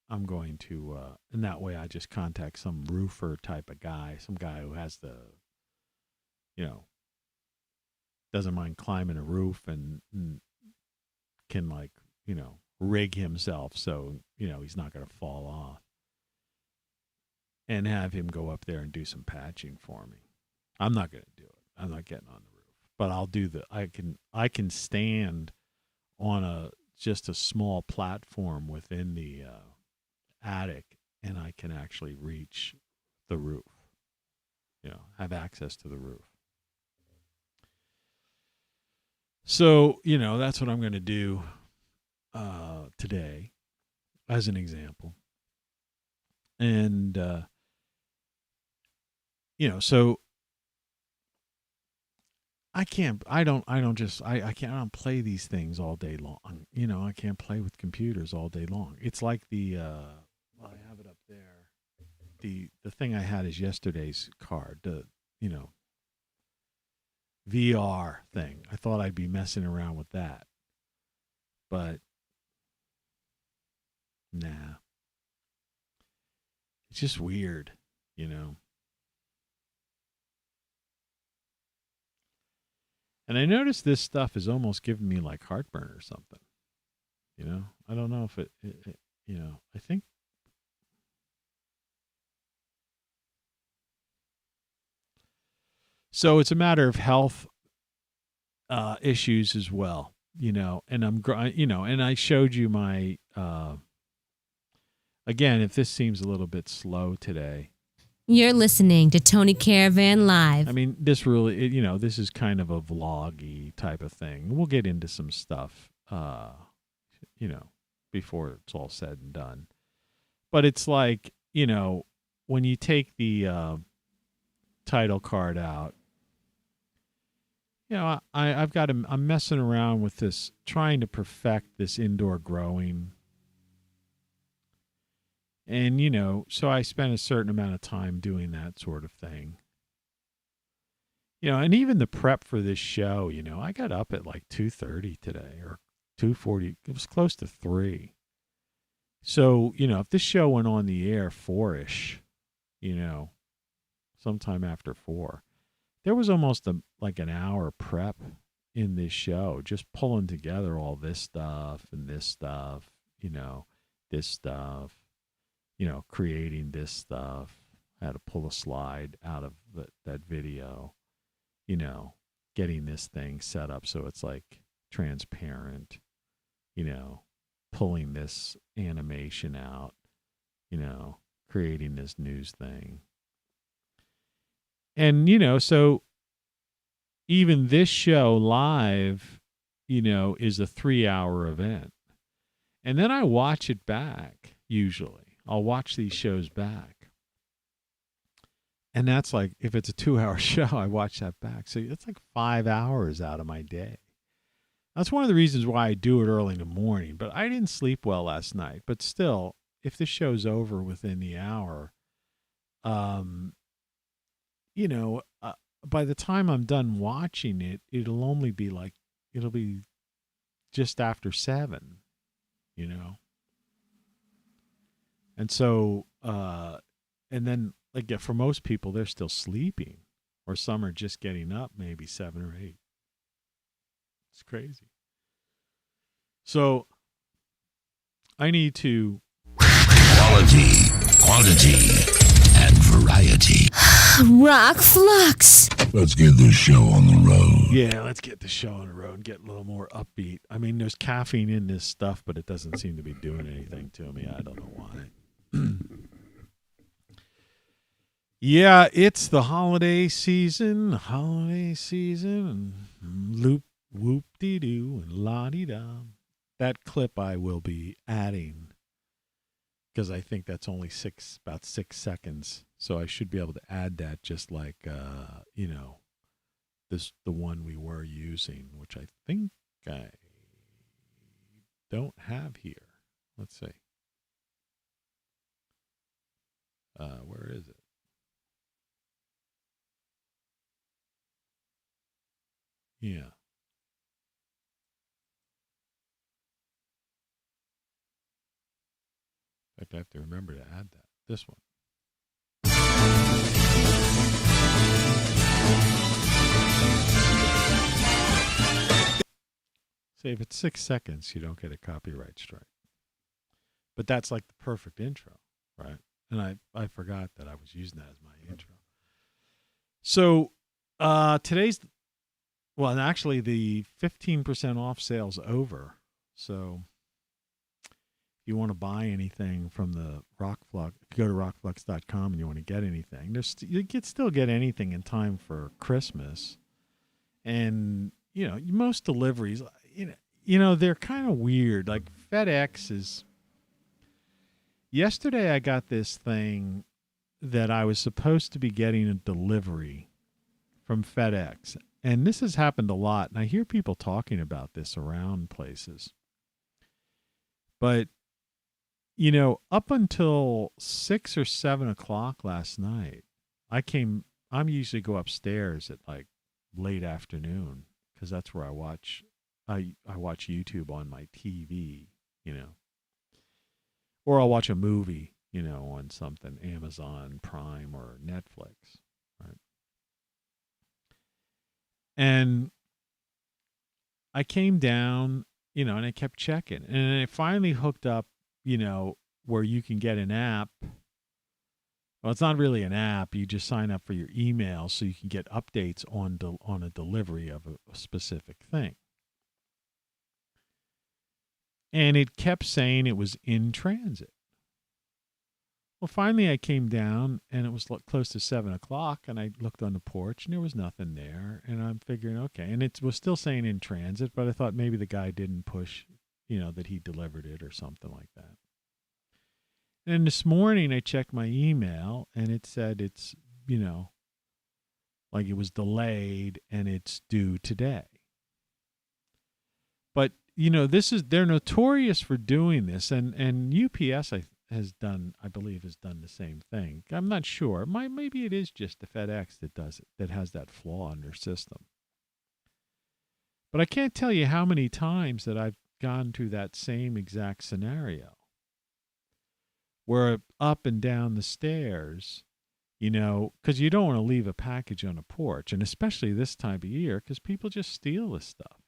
I'm going to, in that way, I just contact some roofer type of guy, some guy who has doesn't mind climbing a roof and can rig himself so, he's not going to fall off, and have him go up there and do some patching for me. I'm not going to do it. I'm not getting on the roof, but I'll do I can stand on just a small platform within the attic, and I can actually reach the roof, have access to the roof. So, that's what I'm going to do today as an example. And, so I don't play these things all day long. I can't play with computers all day long. It's like I have it up there. The thing I had is yesterday's card, VR thing. I thought I'd be messing around with that, but nah. It's just weird, And I noticed this stuff is almost giving me like heartburn or something. I don't know if it I think. So it's a matter of health issues as well, and and I showed you my, again, if this seems a little bit slow today. You're listening to Tony Caravan Live. I mean, this really, this is kind of a vloggy type of thing. We'll get into some stuff, before it's all said and done. But it's like, when you take the title card out, I'm messing around with this, trying to perfect this indoor growing. And, so I spent a certain amount of time doing that sort of thing. And even the prep for this show, I got up at like 2:30 today, or 2:40. It was close to 3. So, if this show went on the air 4-ish, sometime after 4, there was almost like an hour prep in this show, just pulling together all this stuff and this stuff, this stuff. Creating this stuff. I had to pull a slide out of that video, getting this thing set up so it's like transparent, pulling this animation out, creating this news thing. And, so even this show live, is a 3-hour event. And then I watch it back, usually. I'll watch these shows back. And that's like, if it's a 2-hour show, I watch that back. So it's like 5 hours out of my day. That's one of the reasons why I do it early in the morning. But I didn't sleep well last night. But still, if the show's over within the hour, by the time I'm done watching it, it'll be just after 7, And so, and then, like, for most people, they're still sleeping, or some are just getting up, maybe 7 or 8. It's crazy. So, I need to Quality, quantity, and variety. ROCKFLUX. Let's get this show on the road. Yeah, let's get the show on the road and get a little more upbeat. I mean, there's caffeine in this stuff, but it doesn't seem to be doing anything to me. I don't know why. Yeah, it's the holiday season, and loop, whoop-dee-doo, and la-dee-da. That clip I will be adding, because I think that's only about 6 seconds. So I should be able to add that, just like, the one we were using, which I think I don't have here. Let's see. Where is it? Yeah. In fact, I have to remember to add that. This one. Say if it's 6 seconds, you don't get a copyright strike. But that's like the perfect intro, right? And I forgot that I was using that as my intro. So and actually the 15% off sale's over. So if you want to buy anything from the ROCKFLUX, go to rockflux.com and you want to get anything, you can still get anything in time for Christmas. And, most deliveries, they're kind of weird. Like FedEx is... Yesterday I got this thing that I was supposed to be getting a delivery from FedEx. And this has happened a lot. And I hear people talking about this around places. But, up until 6 or 7 o'clock last night, I usually go upstairs at like late afternoon, because that's where I watch YouTube on my TV, or I'll watch a movie, on something, Amazon Prime or Netflix, right? And I came down, and I kept checking, and I finally hooked up, where you can get an app. Well, it's not really an app. You just sign up for your email so you can get updates on a delivery of a specific thing. And it kept saying it was in transit. Well, finally I came down, and it was close to 7 o'clock, and I looked on the porch, and there was nothing there. And I'm figuring, okay. And it was still saying in transit, but I thought maybe the guy didn't push, that he delivered it or something like that. And this morning I checked my email, and it said it's, like it was delayed and it's due today. But, they're notorious for doing this, and UPS I believe has done the same thing. I'm not sure. Maybe it is just the FedEx that does it, that has that flaw in their system. But I can't tell you how many times that I've gone through that same exact scenario, where up and down the stairs, because you don't want to leave a package on a porch, and especially this time of year, because people just steal this stuff,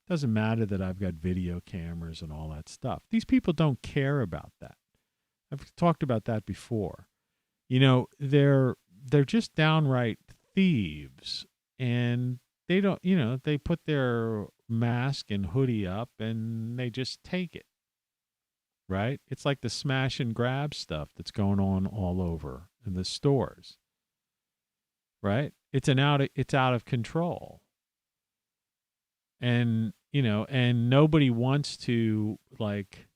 Doesn't matter that I've got video cameras and all that stuff. These people don't care about that. I've talked about that before. They're just downright thieves, and they don't, they put their mask and hoodie up and they just take it. Right? It's like the smash and grab stuff that's going on all over in the stores. right? It's out of control. And, and nobody wants to like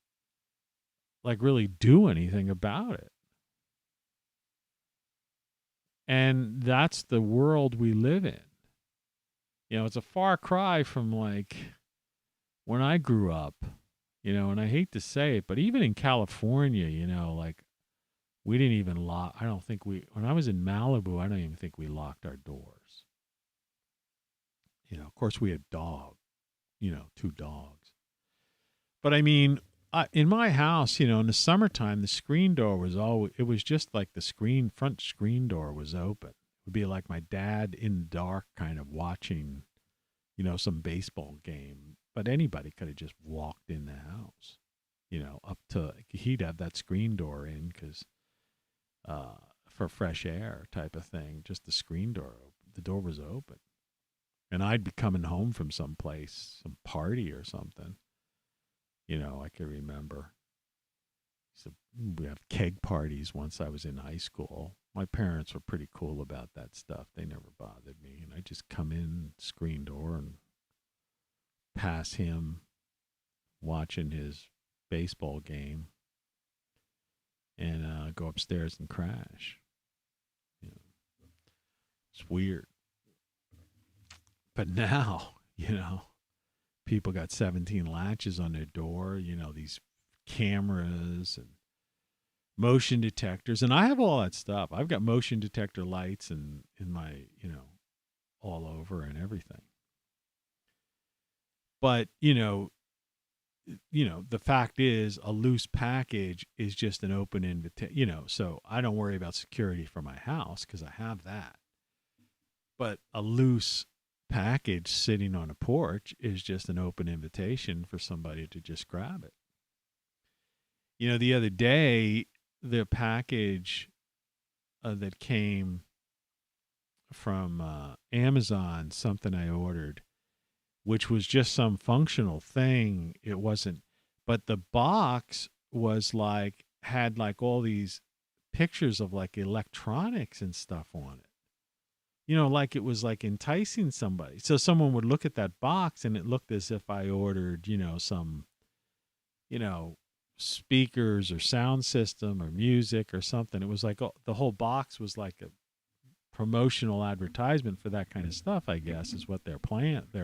really do anything about it. And that's the world we live in. It's a far cry from like when I grew up, and I hate to say it, but even in California, like we didn't even lock. When I was in Malibu, I don't even think we locked our doors. Of course we had dogs, 2 dogs. But I mean, in my house, in the summertime, the screen door was it was just like the front screen door was open. It would be like my dad in the dark kind of watching, some baseball game. But anybody could have just walked in the house, up to, he'd have that screen door in because for fresh air type of thing, just the screen door, the door was open. And I'd be coming home from some party or something. I can remember. So we have keg parties once I was in high school. My parents were pretty cool about that stuff. They never bothered me. And I just come in, screen door, and pass him watching his baseball game and go upstairs and crash. It's weird. But now, people got 17 latches on their door, these cameras and motion detectors. And I have all that stuff. I've got motion detector lights in my, all over and everything. But, the fact is a loose package is just an open invitation, so I don't worry about security for my house because I have that. But a loose package sitting on a porch is just an open invitation for somebody to just grab it. The other day, the package that came from Amazon, something I ordered, which was just some functional thing. It wasn't, but the box was had all these pictures of electronics and stuff on it. Like it was enticing somebody. So someone would look at that box and it looked as if I ordered, some, speakers or sound system or music or something. It was the whole box was like a promotional advertisement for that kind of stuff, I guess, is what their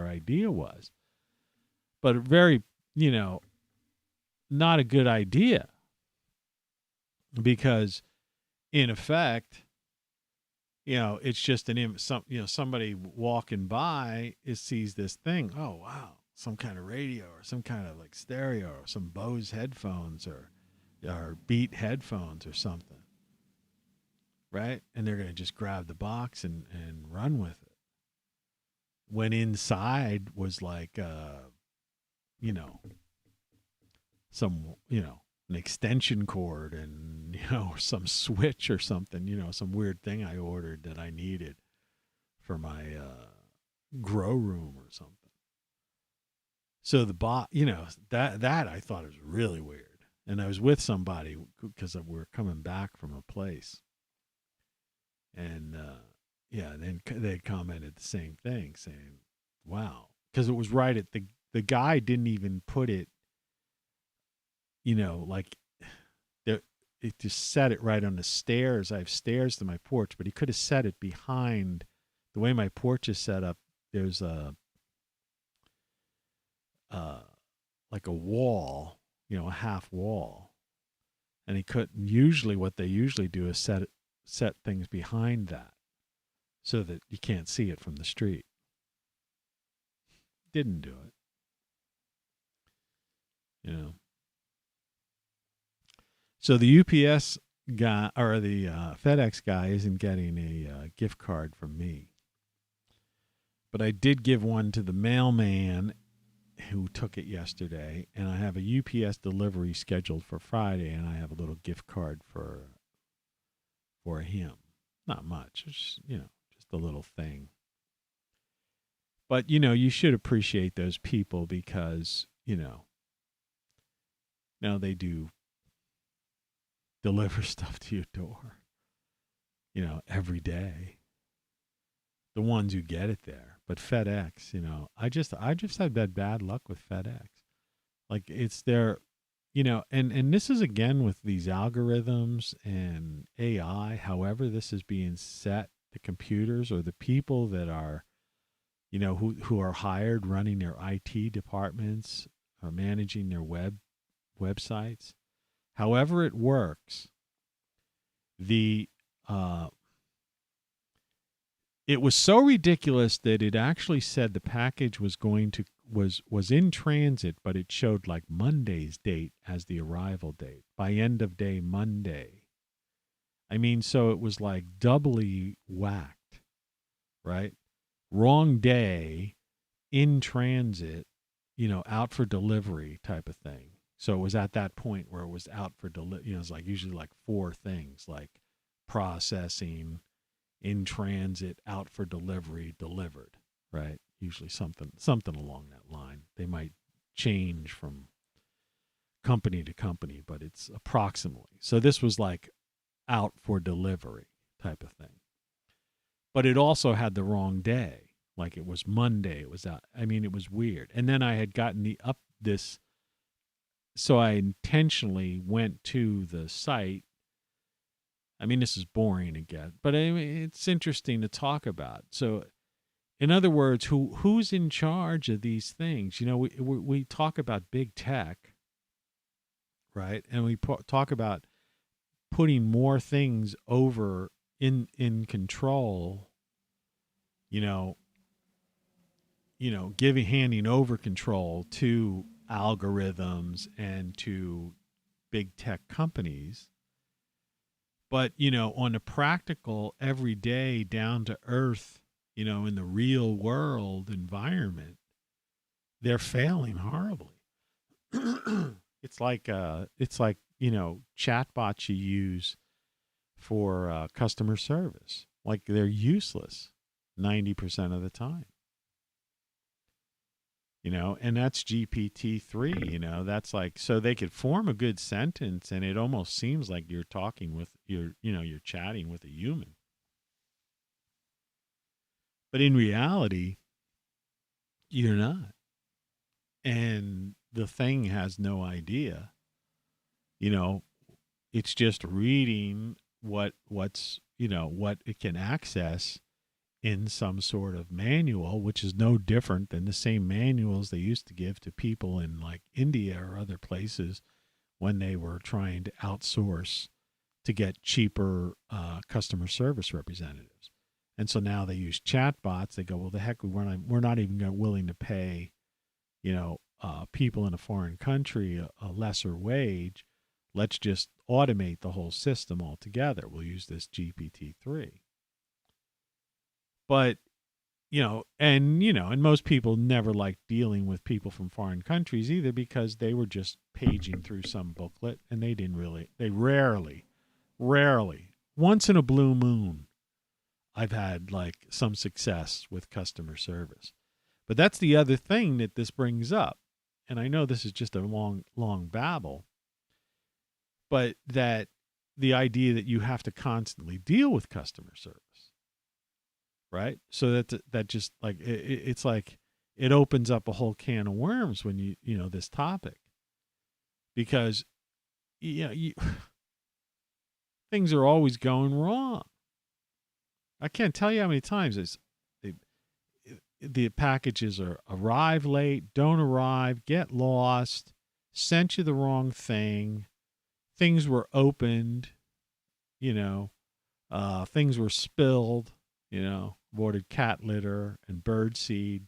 idea was. But very, not a good idea. Because in effect, it's just somebody walking by sees this thing. Oh, wow. Some kind of radio or some kind of stereo or some Bose headphones or Beat headphones or something. Right? And they're going to just grab the box and run with it. When inside was some, an extension cord and, some switch or something, some weird thing I ordered that I needed for my grow room or something. So the that I thought was really weird. And I was with somebody because we're coming back from a place. And, then they commented the same thing saying, wow, because it was right at the guy didn't even put it, it just set it right on the stairs. I have stairs to my porch, but he could have set it behind. The way my porch is set up, there's a wall, a half wall. And he couldn't, what they usually do is set things behind that so that you can't see it from the street. Didn't do it. So the UPS guy or the FedEx guy isn't getting a gift card from me. But I did give one to the mailman who took it yesterday, and I have a UPS delivery scheduled for Friday, and I have a little gift card for him. Not much, it's, just a little thing. But, you should appreciate those people because, now they do deliver stuff to your door, every day. the ones who get it there. But FedEx, you know, I just had that bad luck with FedEx. Like it's their, you know, and this is again with these algorithms and AI, however this is being set, the computers or the people that are, you know, who are hired running their IT departments or managing their websites. However it works, it was so ridiculous that it actually said the package was was in transit, but it showed like Monday's date as the arrival date, by end of day Monday. I mean, so it was like doubly whacked, right? Wrong day, in transit, you know, out for delivery type of thing. So it was at that point where it was out for delivery. You know, it's like usually like 4 things, like processing, in transit, out for delivery, delivered, right? Usually something along that line. They might change from company to company, but it's approximately. So this was like out for delivery type of thing. But it also had the wrong day. Like it was Monday, it was out. I mean, it was weird. And then I had gotten so I intentionally went to the site. I mean, this is boring again, but I mean, it's interesting to talk about. So, in other words, who's in charge of these things? You know, we talk about big tech, right? And we talk about putting more things over in control. Handing over control to algorithms and to big tech companies. But, you know, on a practical, everyday, down to earth, you know, in the real world environment, they're failing horribly. It's like, you know, chatbots you use for customer service. Like they're useless 90% of the time. You know, and that's GPT-3, you know, that's like, so they could form a good sentence and it almost seems like you're talking with, you're chatting with a human. But in reality, you're not. And the thing has no idea, you know, it's just reading what's, you know, what it can access in some sort of manual, which is no different than the same manuals they used to give to people in like India or other places when they were trying to outsource to get cheaper customer service representatives. And so now they use chatbots. They go, well, the heck, we're not even willing to pay, you know, people in a foreign country a lesser wage. Let's just automate the whole system altogether. We'll use this GPT-3. But, and most people never liked dealing with people from foreign countries either because they were just paging through some booklet and they rarely, once in a blue moon, I've had like some success with customer service. But that's the other thing that this brings up. And I know this is just a long babble, but that the idea that you have to constantly deal with customer service. Right. So that just like, it's like, it opens up a whole can of worms when you know, this topic, because, things are always going wrong. I can't tell you how many times the packages arrive late, don't arrive, get lost, sent you the wrong thing. Things were opened, things were spilled, aborted cat litter and bird seed,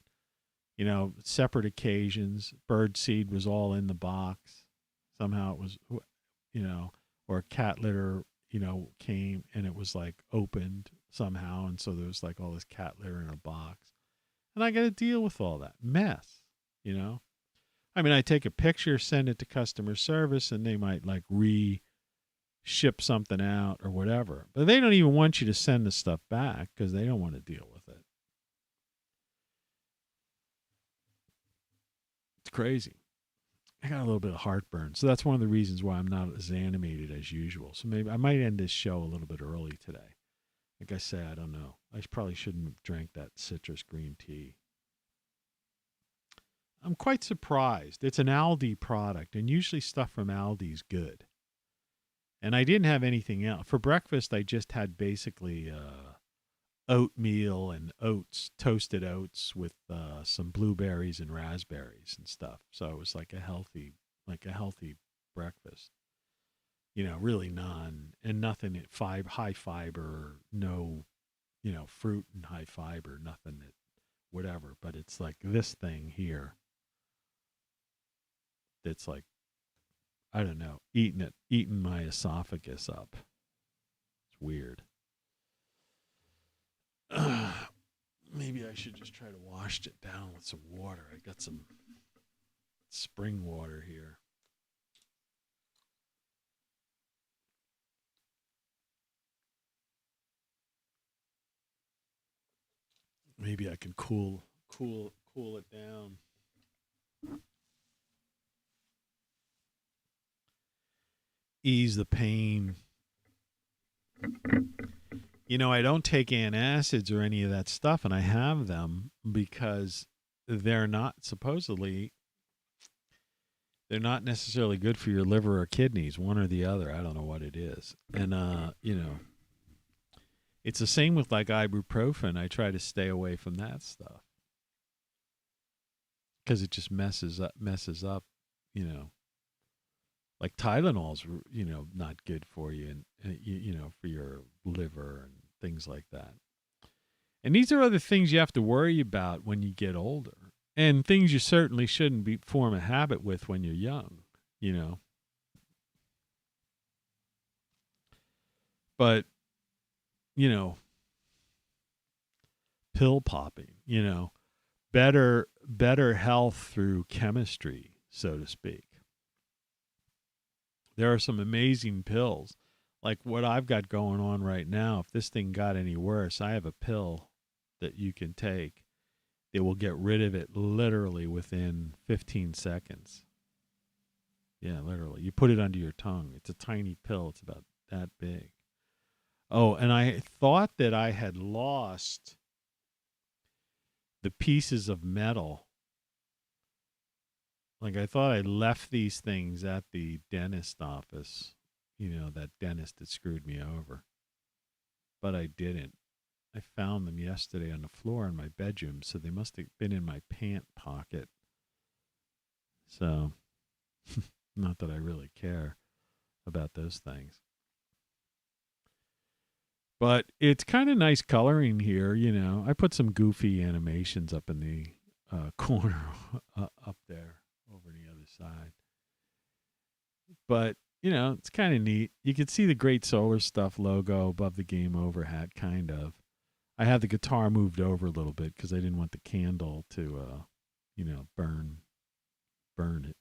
separate occasions. Bird seed was all in the box. Somehow it was, or cat litter, came and it was like opened somehow. And so there was like all this cat litter in a box. And I got to deal with all that mess, I mean, I take a picture, send it to customer service, and they might like ship something out or whatever. But they don't even want you to send the stuff back because they don't want to deal with it. It's crazy. I got a little bit of heartburn. So that's one of the reasons why I'm not as animated as usual. So maybe I might end this show a little bit early today. Like I say, I don't know. I probably shouldn't have drank that citrus green tea. I'm quite surprised. It's an Aldi product, and usually stuff from Aldi is good. And I didn't have anything else. For breakfast, I just had basically oatmeal and oats, toasted oats with some blueberries and raspberries and stuff. So it was like a healthy breakfast. Really nothing high fiber, no, fruit and high fiber, nothing that whatever. But it's like this thing here. That's like, I don't know, eating my esophagus up. It's weird. Maybe I should just try to wash it down with some water. I got some spring water here. Maybe I can cool it down. Ease the pain. I don't take antacids or any of that stuff, and I have them because they're not necessarily good for your liver or kidneys, one or the other. I don't know what it is. And, it's the same with like ibuprofen. I try to stay away from that stuff because it just messes up, like Tylenol's, not good for you and, for your liver and things like that. And these are other things you have to worry about when you get older, and things you certainly shouldn't form a habit with when you're young, But, pill popping, better health through chemistry, so to speak. There are some amazing pills, like what I've got going on right now. If this thing got any worse, I have a pill that you can take that will get rid of it literally within 15 seconds. Yeah, literally. You put it under your tongue. It's a tiny pill. It's about that big. Oh, and I thought that I had lost the pieces of metal. Like I thought I left these things at the dentist office, that dentist that screwed me over. But I didn't. I found them yesterday on the floor in my bedroom, so they must have been in my pant pocket. So, not that I really care about those things. But it's kind of nice coloring here, I put some goofy animations up in the corner up there over the other side. But, it's kind of neat. You can see the Great Solar Stuff logo above the Game Over hat, kind of. I had the guitar moved over a little bit because I didn't want the candle to, burn it.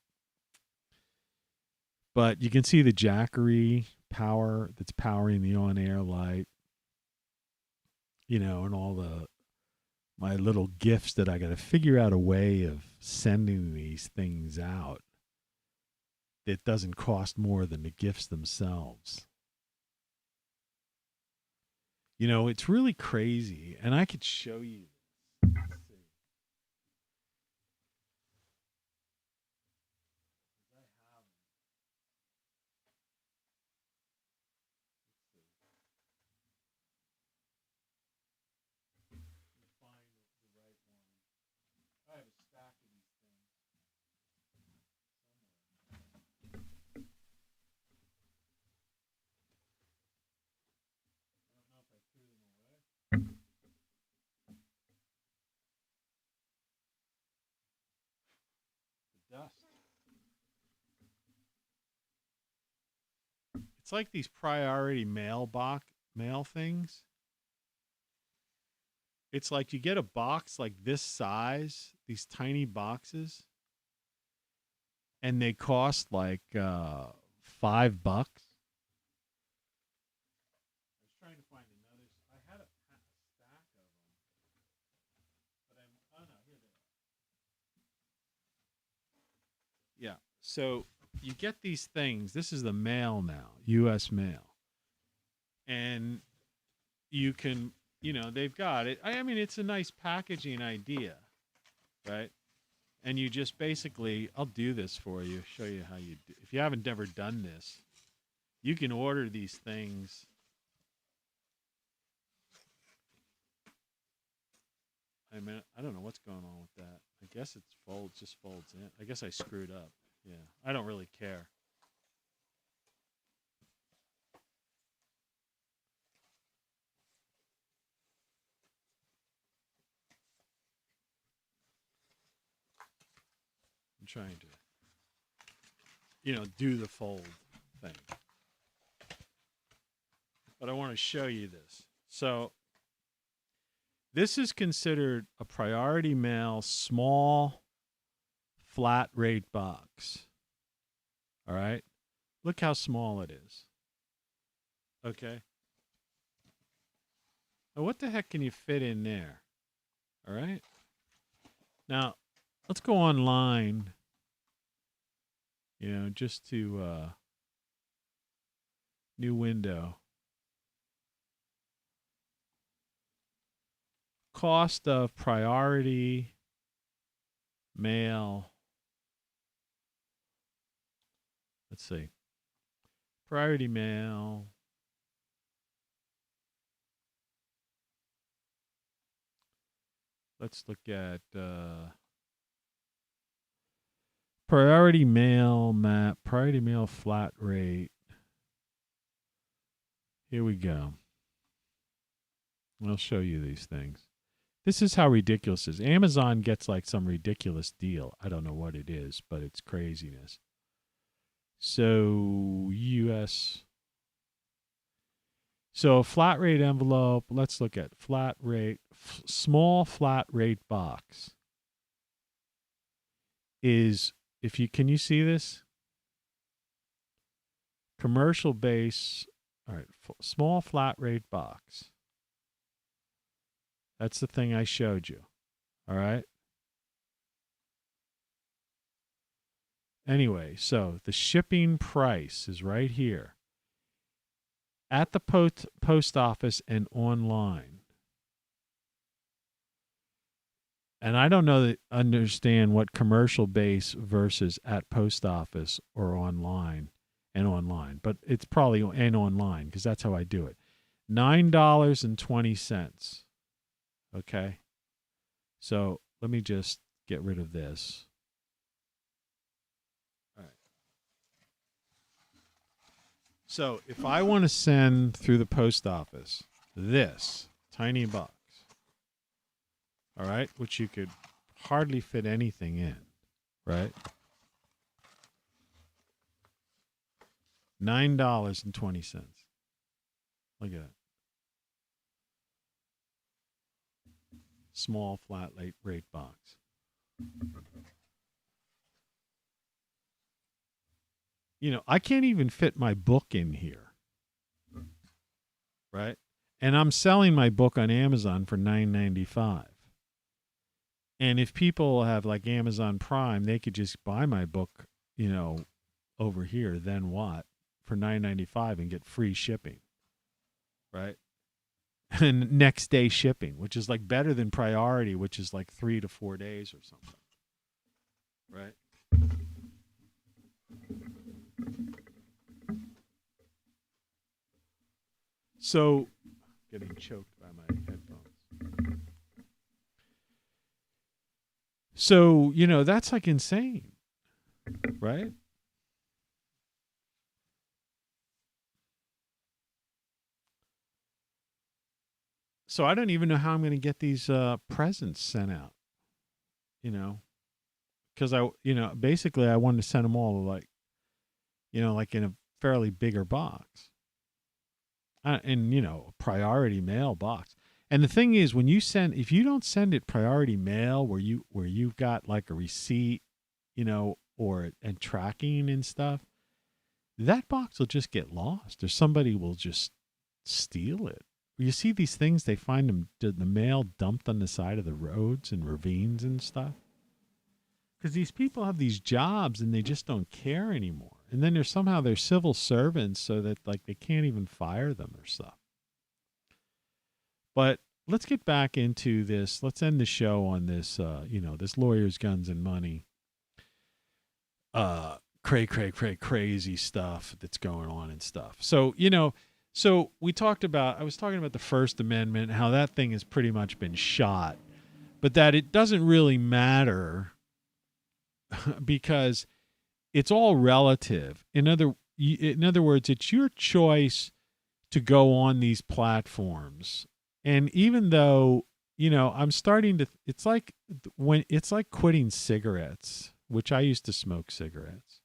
But you can see the Jackery power that's powering the on-air light. And all my little gifts that I got to figure out a way of sending these things out that doesn't cost more than the gifts themselves. It's really crazy, and I could show you. It's like these priority mail things. It's like you get a box like this size, these tiny boxes, and they cost like $5. I was trying to find another. I had a stack of them, but oh no, here they are. Yeah, so you get these things. This is the mail now, U.S. mail. And you can, they've got it. I mean, it's a nice packaging idea, right? And you just basically, I'll do this for you, show you how you do. If you haven't ever done this, you can order these things. I mean, I don't know what's going on with that. I guess it just folds in. I guess I screwed up. Yeah, I don't really care. I'm trying to, do the fold thing. But I want to show you this. So this is considered a priority mail small flat rate box. All right? Look how small it is. Okay? Now, what the heck can you fit in there? All right? Now, let's go online, just to new window. Cost of priority mail. Let's see. Priority mail. Let's look at priority mail map, priority mail flat rate. Here we go. I'll show you these things. This is how ridiculous it is. Amazon gets like some ridiculous deal. I don't know what it is, but it's craziness. So, US. So, a flat rate envelope. Let's look at flat rate. Small flat rate box is, can you see this? Commercial base. All right. Small flat rate box. That's the thing I showed you. All right. Anyway, so the shipping price is right here at the post office and online. And I don't understand what commercial base versus at post office or online, but it's probably and online because that's how I do it. $9.20. Okay. So let me just get rid of this. All right. So if I want to send through the post office this tiny box, all right, which you could hardly fit anything in, right? $9.20. Look at that. Small flat rate box. I can't even fit my book in here. Right? And I'm selling my book on Amazon for $9.95. And if people have like Amazon Prime, they could just buy my book, over here, then what? For $9.95 and get free shipping. Right? And next day shipping, which is like better than priority, which is like 3 to 4 days or something. Right? So, getting choked by my headphones. So, that's like insane. Right? So I don't even know how I'm going to get these presents sent out, because basically I wanted to send them all like in a fairly bigger box, and priority mail box. And the thing is, if you don't send it priority mail where you've got like a receipt, and tracking and stuff, that box will just get lost, or somebody will just steal it. You see these things, they find the mail dumped on the side of the roads and ravines and stuff. Because these people have these jobs and they just don't care anymore. And then they're civil servants, so that like they can't even fire them or stuff. But let's get back into this. Let's end the show on this, this lawyers, guns, and money, crazy stuff that's going on and stuff. So, so I was talking about the First Amendment, how that thing has pretty much been shot, but that it doesn't really matter because it's all relative. In other words, it's your choice to go on these platforms. And even though, I'm starting to, it's like quitting cigarettes, which I used to smoke cigarettes.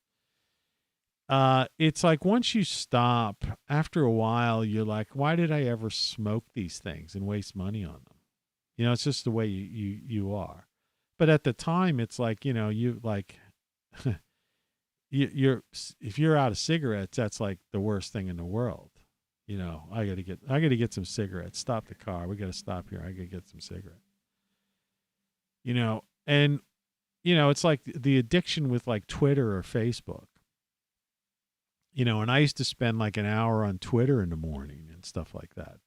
It's like once you stop, after a while, you're like, why did I ever smoke these things and waste money on them? It's just the way you are. But at the time, it's like, you like, if you're out of cigarettes, that's like the worst thing in the world. I gotta get some cigarettes. Stop the car. We gotta stop here. I gotta get some cigarettes. And it's like the addiction with like Twitter or Facebook. And I used to spend like an hour on Twitter in the morning and stuff like that.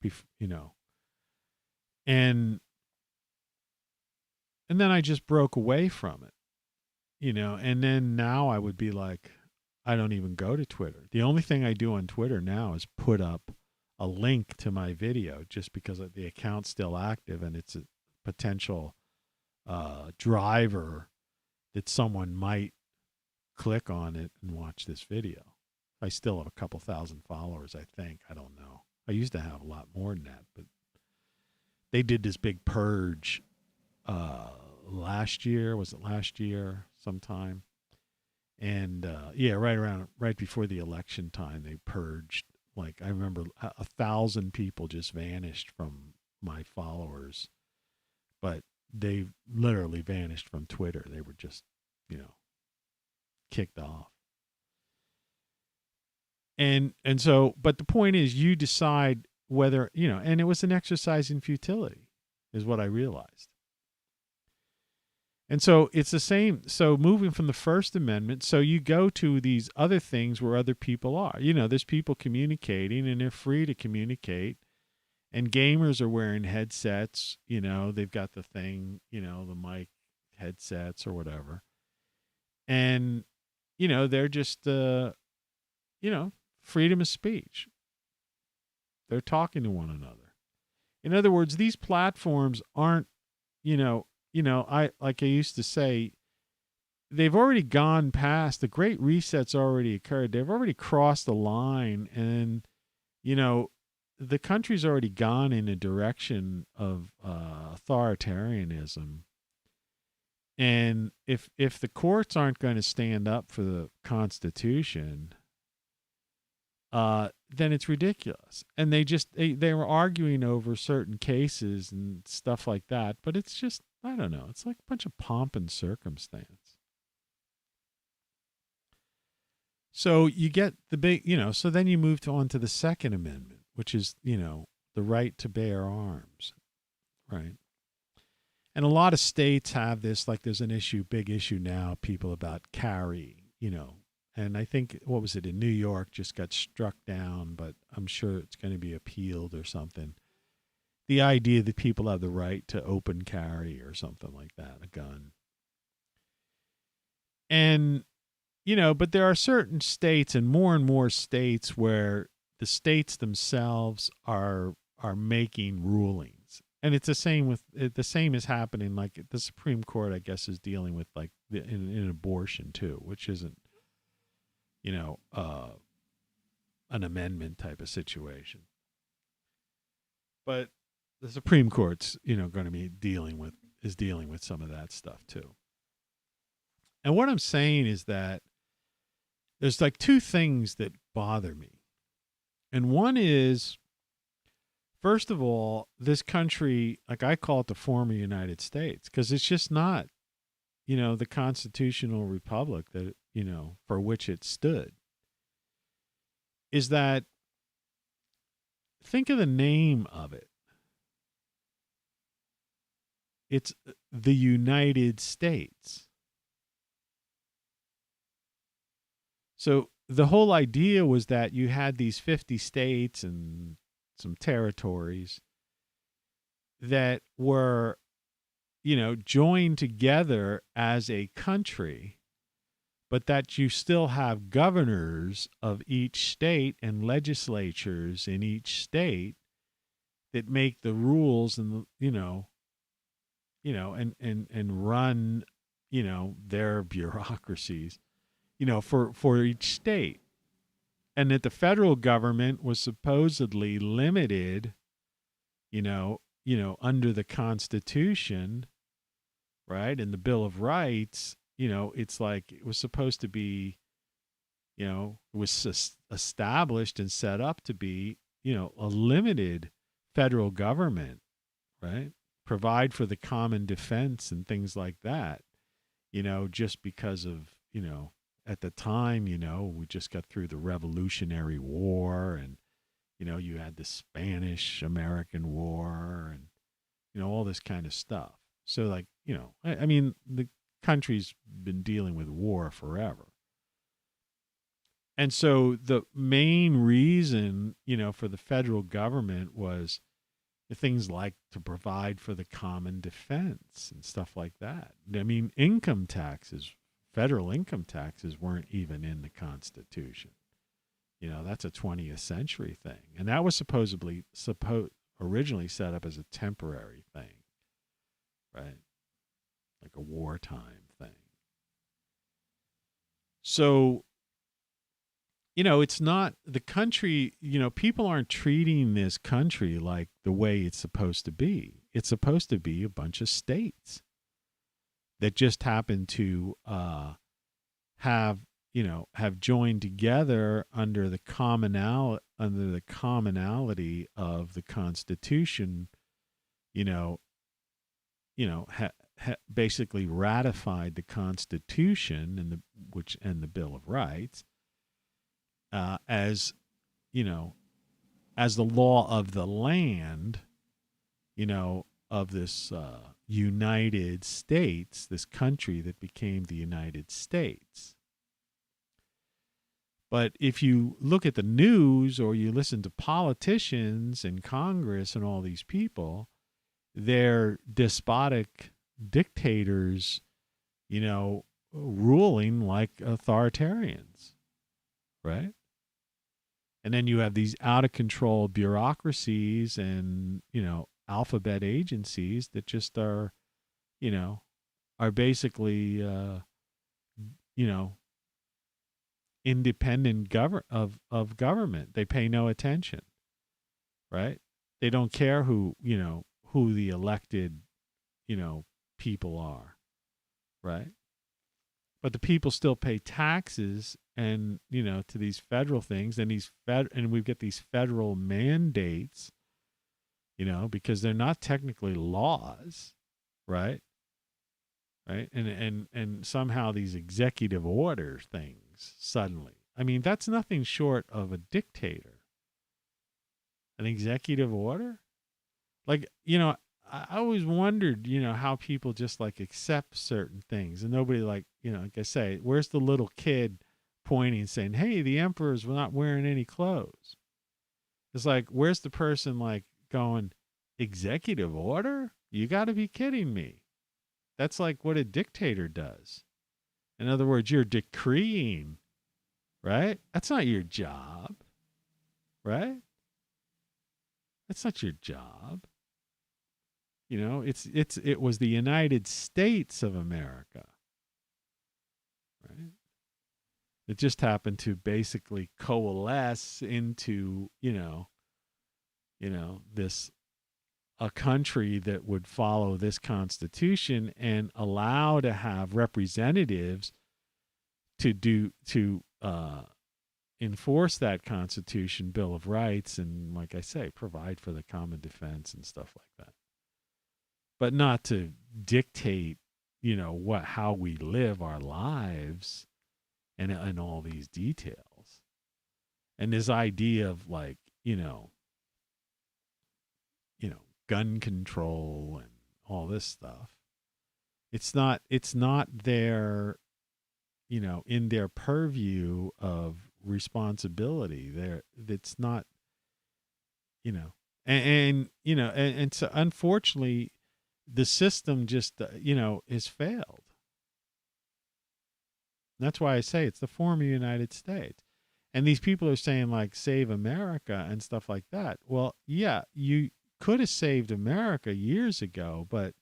And then I just broke away from it. And then now I would be like, I don't even go to Twitter. The only thing I do on Twitter now is put up a link to my video just because the account's still active and it's a potential driver that someone might click on it and watch this video. I still have a couple thousand followers, I think. I don't know. I used to have a lot more than that, but they did this big purge last year. Was it last year sometime? And right before the election time, they purged. Like I remember 1,000 people just vanished from my followers, but they literally vanished from Twitter. They were just, kicked off. And so, but the point is, you decide whether, and it was an exercise in futility, is what I realized. And so it's the same. So moving from the First Amendment, so you go to these other things where other people are. There's people communicating and they're free to communicate. And gamers are wearing headsets. They've got the thing, the mic headsets or whatever. And, they're just, freedom of speech. They're talking to one another. In other words, these platforms aren't, I used to say, they've already gone past, the Great Reset's already occurred. They've already crossed the line, and, the country's already gone in a direction of authoritarianism. And if the courts aren't going to stand up for the Constitution, then it's ridiculous. And they were arguing over certain cases and stuff like that. But it's just, I don't know. It's like a bunch of pomp and circumstance. So you get the big, so then you move on to the Second Amendment, which is, the right to bear arms, right? And a lot of states have this, like there's an big issue now, people about carry, and I think, what was it, in New York just got struck down, but I'm sure it's going to be appealed or something. The idea that people have the right to open carry or something like that, a gun. And, but there are certain states and more states where the states themselves are making rulings. And it's the same is happening, like the Supreme Court, I guess, is dealing with like in abortion too, which isn't, an amendment type of situation. But the Supreme Court's, going to be dealing with some of that stuff too. And what I'm saying is that there's like two things that bother me. And one is, first of all, this country, like I call it the former United States, because it's just not, the constitutional republic that, for which it stood. Is that, think of the name of it. It's the United States. So the whole idea was that you had these 50 states and some territories, that were, joined together as a country, but that you still have governors of each state and legislatures in each state that make the rules and, and run, their bureaucracies, for each state. And that the federal government was supposedly limited, under the Constitution, right? And the Bill of Rights, it's like it was supposed to be, it was established and set up to be, a limited federal government, right? Provide for the common defense and things like that, just because of, at the time, we just got through the Revolutionary War and, you had the Spanish-American War and, all this kind of stuff. So like, I mean, the country's been dealing with war forever. And so the main reason, for the federal government was things like to provide for the common defense and stuff like that. I mean, federal income taxes weren't even in the Constitution. That's a 20th century thing. And that was originally set up as a temporary thing, right? Like a wartime thing. So, it's not the country, people aren't treating this country like the way it's supposed to be. It's supposed to be a bunch of states that just happen to have joined together under the commonality of the Constitution, basically ratified the Constitution and the Bill of Rights as the law of the land, of this United States, this country that became the United States. But if you look at the news or you listen to politicians in Congress and all these people, they're despotic dictators, ruling like authoritarians, right? And then you have these out of control bureaucracies and, alphabet agencies that just are basically, independent of government. They pay no attention, right? They don't care who the elected, people are, right? But the people still pay taxes and, to these federal things and and we've got these federal mandates, because they're not technically laws, right? Right. And somehow these executive order things suddenly, I mean, that's nothing short of a dictator. An executive order? Like, I always wondered, how people just like accept certain things and nobody like I say, where's the little kid pointing saying, hey, the emperor's not wearing any clothes? It's like, where's the person like going, executive order? You got to be kidding me. That's like what a dictator does. In other words, you're decreeing, right? That's not your job, right? That's not your job. It was the United States of America, right? It just happened to basically coalesce into, this a country that would follow this Constitution and allow to have representatives to enforce that Constitution, Bill of Rights, and like I say, provide for the common defense and stuff like that. But not to dictate, how we live our lives and all these details. And this idea of like, gun control and all this stuff. It's not their, in their purview of responsibility. It's not, And you know, and so unfortunately, the system just is failed. That's why I say it's the former United States. And these people are saying like save America and stuff like that. Well, yeah, you could have saved America years ago, but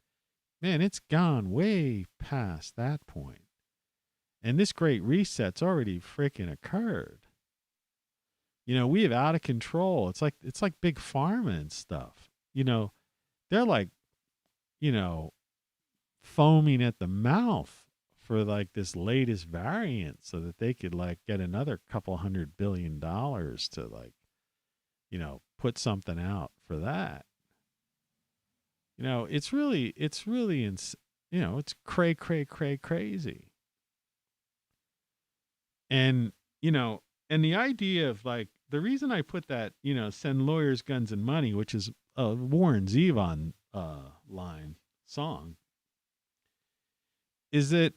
man, it's gone way past that point. And this great reset's already freaking occurred. You know, we have out of control. It's like big pharma and stuff. You know, they're like, foaming at the mouth for like this latest variant so that they could like get another couple $100 billion to like, put something out for that. It's really, it's crazy. And, and the idea of like, the reason I put that, send lawyers, guns, and money, which is a Warren Zevon line song, is that,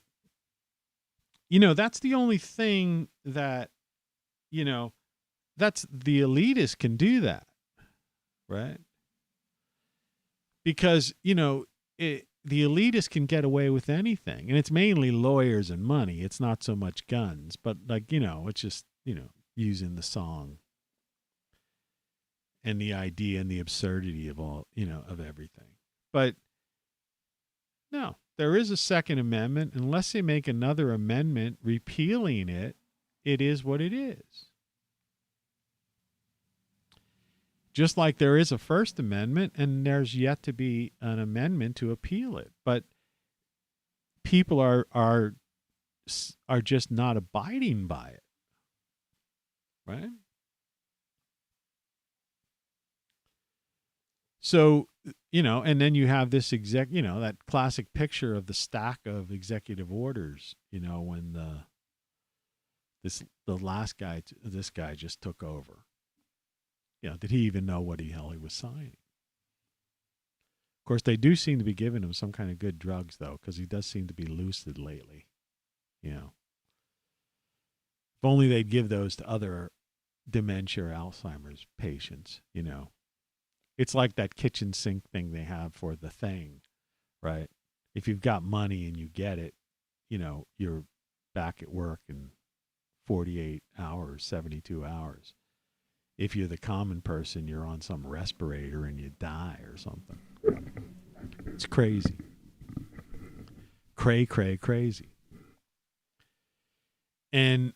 that's the only thing that, that's the elitists can do that, right? Because, the elitists can get away with anything, and it's mainly lawyers and money. It's not so much guns, but like, it's just, using the song and the idea and the absurdity of all, of everything. But no, there is a Second Amendment. Unless they make another amendment repealing it, it is what it is. Just like there is a First Amendment, and there's yet to be an amendment to appeal it. But people are just not abiding by it, right? So, and then you have this that classic picture of the stack of executive orders, when this guy just took over. Did he even know what the hell he was signing? Of course, they do seem to be giving him some kind of good drugs, though, because he does seem to be lucid lately. If only they'd give those to other dementia or Alzheimer's patients, It's like that kitchen sink thing they have for The Thing, right? If you've got money and you get it, you're back at work in 48 hours, 72 hours. If you're the common person, you're on some respirator and you die or something. It's crazy. Crazy. And,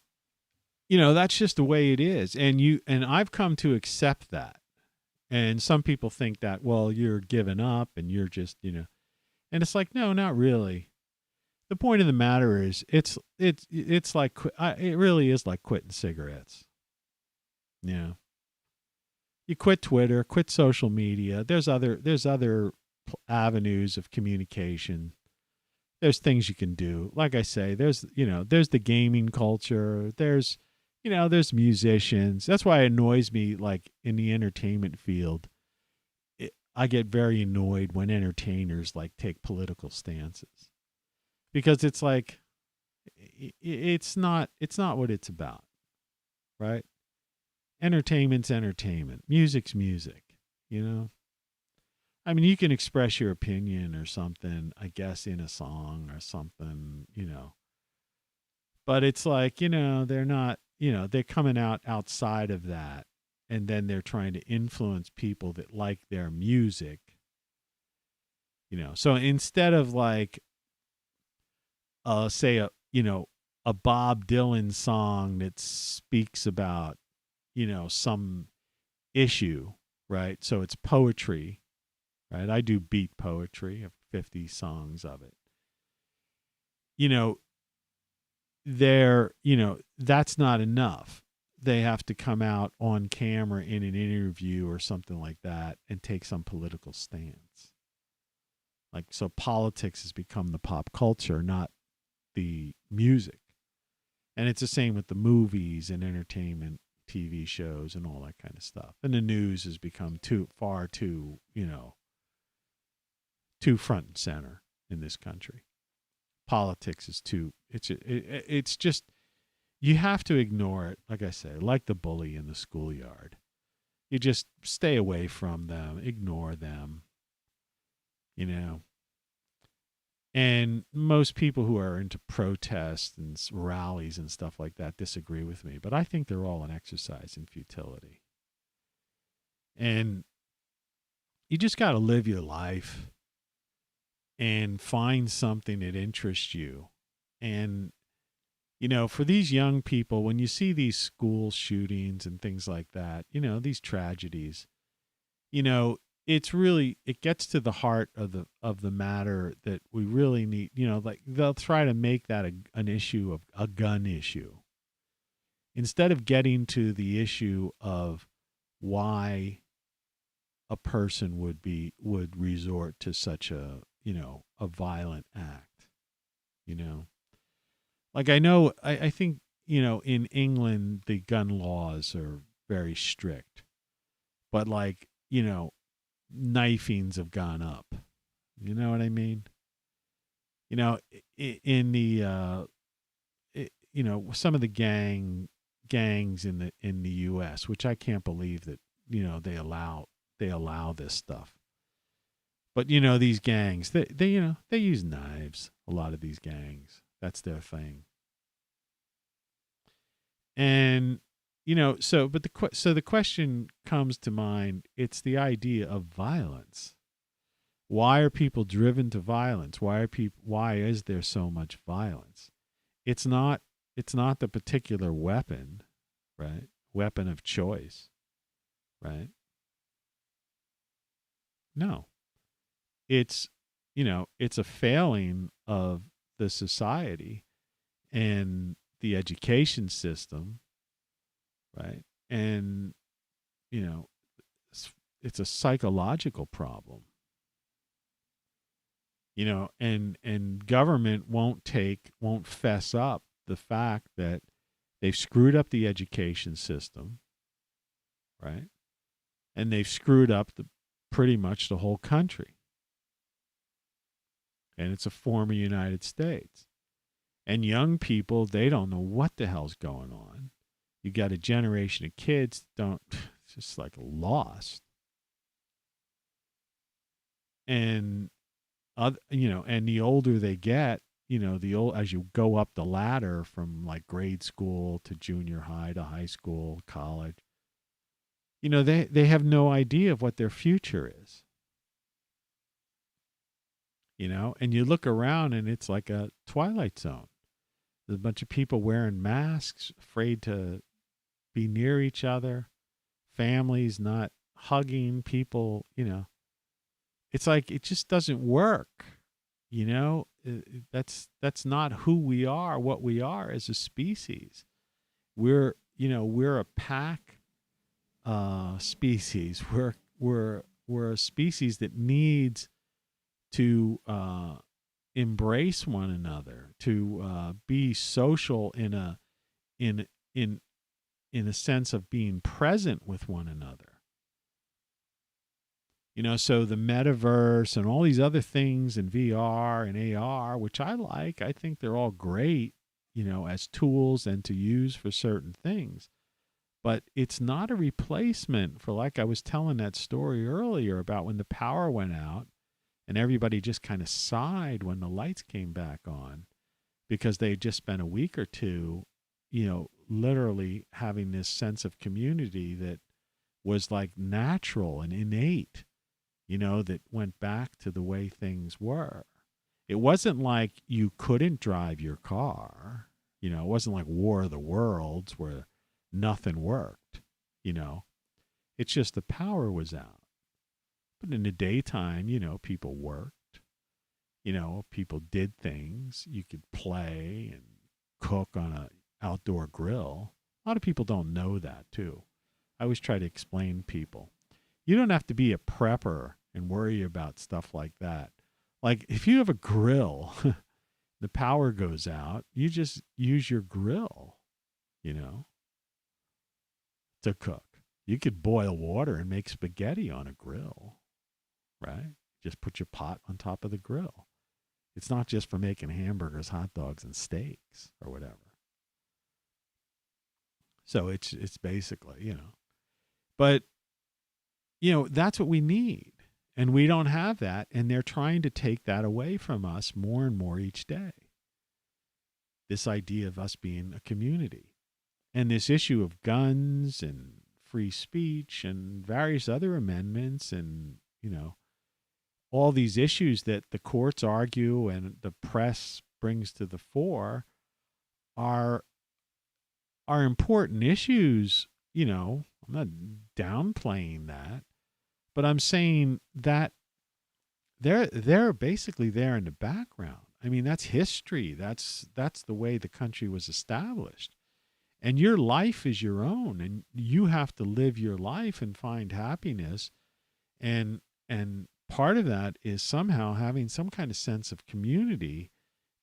that's just the way it is. And I've come to accept that. And some people think that, well, you're giving up and you're just, and it's like, no, not really. The point of the matter is it's like, it really is like quitting cigarettes. You quit Twitter, quit social media. There's other avenues of communication. There's things you can do. Like I say, there's the gaming culture. There's musicians. That's why it annoys me, like in the entertainment field, I get very annoyed when entertainers like take political stances, because it's like, it's not what it's about, right? Entertainment's entertainment. Music's music, I mean, you can express your opinion or something, I guess, in a song or something, but it's like, they're not, they're coming out outside of that, and then they're trying to influence people that like their music, So instead of like, say a Bob Dylan song that speaks about, some issue, right? So it's poetry, right? I do beat poetry. I have 50 songs of it. That's not enough. They have to come out on camera in an interview or something like that and take some political stance. Like, so politics has become the pop culture, not the music. And it's the same with the movies and entertainment, TV shows and all that kind of stuff. And the news has become too front and center in this country. Politics is it's just, you have to ignore it. Like I say, like the bully in the schoolyard. You just stay away from them, ignore them, you know. And most people who are into protests and rallies and stuff like that disagree with me, but I think they're all an exercise in futility. And you just got to live your life and find something that interests you. And, you know, for these young people, when you see these school shootings and things like that, you know, these tragedies, you know, it's really, it gets to the heart of the matter that we really need. You know, like they'll try to make that an issue of a gun issue instead of getting to the issue of why a person would resort to such a, you know, a violent act. You know, like I think, you know, in England the gun laws are very strict, but like, you know, knifings have gone up. You know what I mean? You know, in the you know, some of the gangs in the U.S., which I can't believe that, you know, they allow this stuff. But you know, these gangs, they you know, they use knives. A lot of these gangs, that's their thing. And you know, so the question comes to mind. It's the idea of violence. Why are people driven to violence? Why is there so much violence? It's not the particular weapon, right? Weapon of choice, right? No. It's, you know, it's a failing of the society and the education system, right? And, you know, it's a psychological problem. You know, and government won't fess up the fact that they've screwed up the education system, right? And they've screwed up pretty much the whole country. And it's a former United States. And young people, they don't know what the hell's going on. You got a generation of kids it's just like lost. And you know, and the older they get, you know, as you go up the ladder from like grade school to junior high to high school, college, you know, they have no idea of what their future is. You know, and you look around and it's like a Twilight Zone. There's a bunch of people wearing masks, afraid to be near each other, families not hugging people, you know. It's like it just doesn't work. You know, that's not who we are, what we are as a species. We're a pack species. We're a species that needs to embrace one another, to be social in a sense of being present with one another. You know, so the metaverse and all these other things in VR and AR, which I like, I think they're all great, you know, as tools and to use for certain things. But it's not a replacement for, like I was telling that story earlier about when the power went out and everybody just kind of sighed when the lights came back on because they had just spent a week or two, you know, literally having this sense of community that was like natural and innate. You know, that went back to the way things were. It wasn't like you couldn't drive your car. You know, it wasn't like War of the Worlds where nothing worked, you know. It's just the power was out. But in the daytime, you know, people worked. You know, people did things. You could play and cook on an outdoor grill. A lot of people don't know that, too. I always try to explain to people. You don't have to be a prepper and worry about stuff like that. Like if you have a grill, the power goes out, you just use your grill, you know, to cook. You could boil water and make spaghetti on a grill, right? Just put your pot on top of the grill. It's not just for making hamburgers, hot dogs, and steaks or whatever. So it's basically, you know, but that's what we need. And we don't have that. And they're trying to take that away from us more and more each day. This idea of us being a community. And this issue of guns and free speech and various other amendments and, all these issues that the courts argue and the press brings to the fore are important issues. I'm not downplaying that, but I'm saying that they're basically there in the background. I mean, that's history. That's the way the country was established. And your life is your own, and you have to live your life and find happiness. And part of that is somehow having some kind of sense of community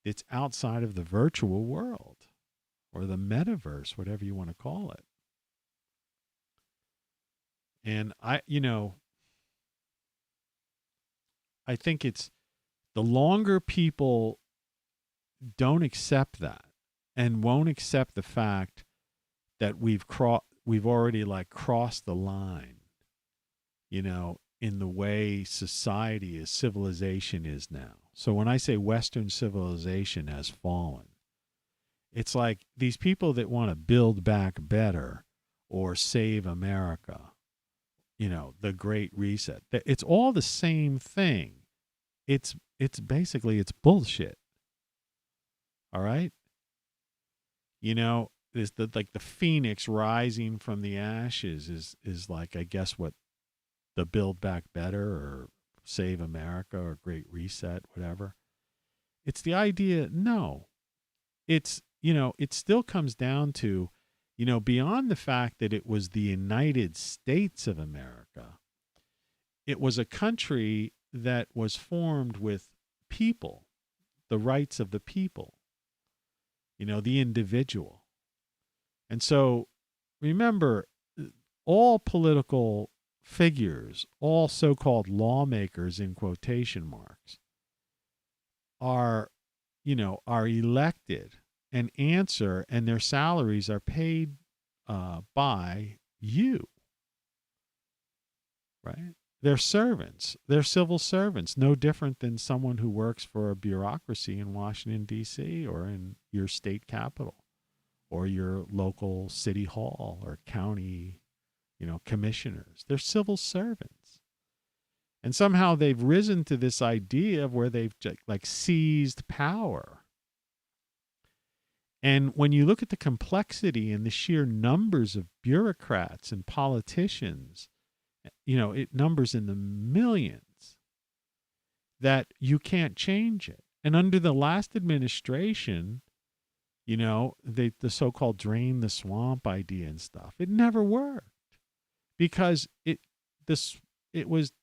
that's outside of the virtual world or the metaverse, whatever you want to call it. And I think it's the longer people don't accept that and won't accept the fact that we've already crossed the line, in the way society is, civilization is now. So when I say Western civilization has fallen, it's like these people that want to build back better or save America, the Great Reset. It's all the same thing. It's basically, it's bullshit. All right? Is the phoenix rising from the ashes is like, I guess, what the Build Back Better or Save America or Great Reset, whatever. It's the idea, no. It's, it still comes down to, beyond the fact that it was the United States of America, it was a country that was formed with people, the rights of the people, the individual. And so remember, all political figures, all so-called lawmakers in quotation marks, are elected and answer, and their salaries are paid by you, right? They're servants. They're civil servants, no different than someone who works for a bureaucracy in Washington, D.C. or in your state capital or your local city hall or county, commissioners. They're civil servants. And somehow they've risen to this idea of where they've seized power. And when you look at the complexity and the sheer numbers of bureaucrats and politicians, it numbers in the millions, that you can't change it. And under the last administration, the so-called drain the swamp idea and stuff, it never worked because the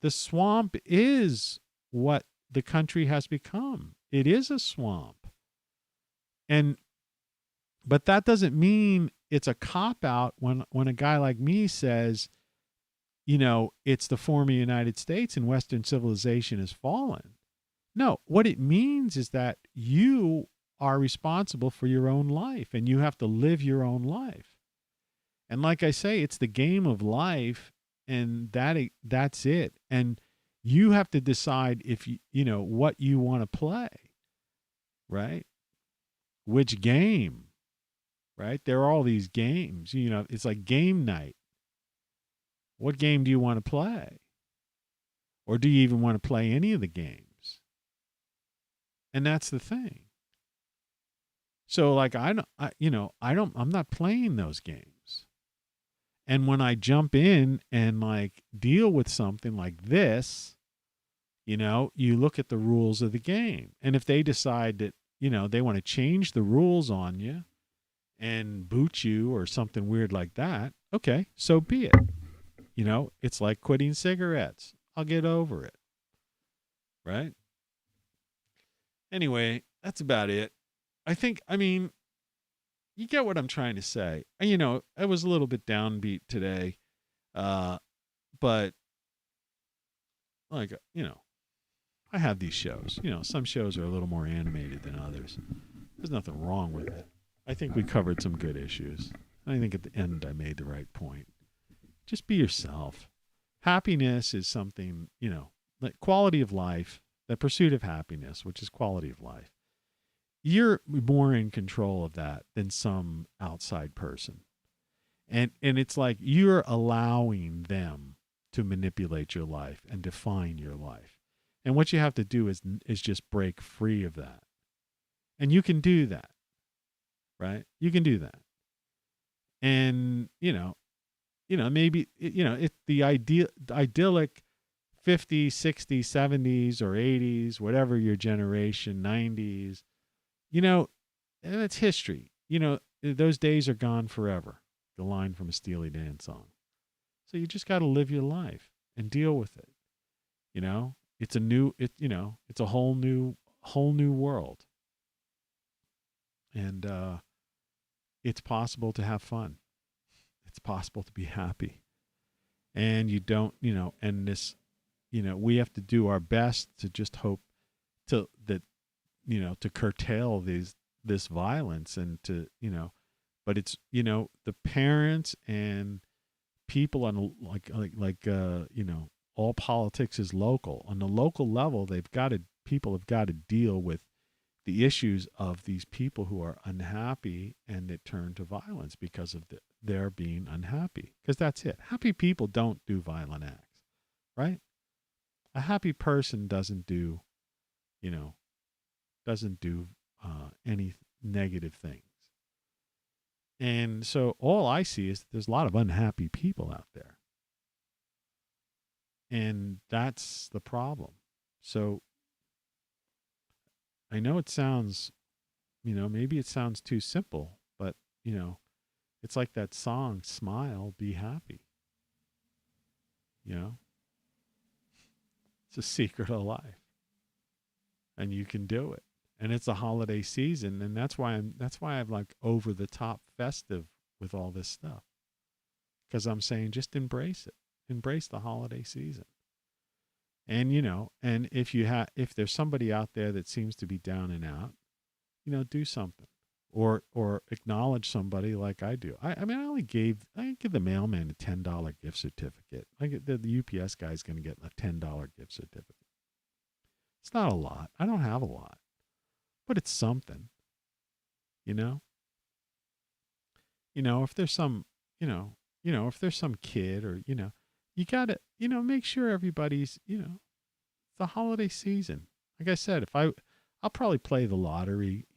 swamp is what the country has become. It is a swamp. But that doesn't mean it's a cop-out when a guy like me says, it's the former United States and Western civilization has fallen. No, what it means is that you are responsible for your own life and you have to live your own life. And like I say, it's the game of life, and that's it. And you have to decide if what you want to play, right? Which game, right? There are all these games, it's like game night. What game do you want to play? Or do you even want to play any of the games? And that's the thing. So I'm not playing those games. And when I jump in and deal with something like this, you look at the rules of the game. And if they decide that, they want to change the rules on you and boot you or something weird like that, okay, so be it. It's like quitting cigarettes. I'll get over it. Right? Anyway, that's about it. You get what I'm trying to say. I was a little bit downbeat today. But I have these shows. Some shows are a little more animated than others. There's nothing wrong with it. I think we covered some good issues. I think at the end I made the right point. Just be yourself. Happiness is something, like quality of life, the pursuit of happiness, which is quality of life. You're more in control of that than some outside person. And it's like you're allowing them to manipulate your life and define your life. And what you have to do is just break free of that. And you can do that, right? You can do that. And, maybe, the idyllic 50s, 60s, 70s, or 80s, whatever your generation, 90s, it's history. Those days are gone forever. The line from a Steely Dan song. So you just got to live your life and deal with it. It's it's a whole new world. And it's possible to have fun. It's possible to be happy. And you don't, and this, we have to do our best to just hope to curtail this violence and to, but it's, the parents and people on all politics is local. On the local level, people have got to deal with the issues of these people who are unhappy and that turn to violence because of their being unhappy. Because that's it. Happy people don't do violent acts, right? A happy person doesn't do any negative things. And so all I see is that there's a lot of unhappy people out there. And that's the problem. So I know it sounds, maybe it sounds too simple, but, it's like that song, Smile, Be Happy. It's a secret of life. And you can do it. And it's a holiday season, and that's why I'm like over the top festive with all this stuff. Because I'm saying just embrace it. Embrace the holiday season. And and if there's somebody out there that seems to be down and out, do something. Or acknowledge somebody like I do. I give the mailman a $10 gift certificate. The UPS guy's going to get a $10 gift certificate. It's not a lot. I don't have a lot. But it's something, if there's some, if there's some kid or, you got to, make sure everybody's, it's the holiday season. Like I said, I'll probably play the lottery,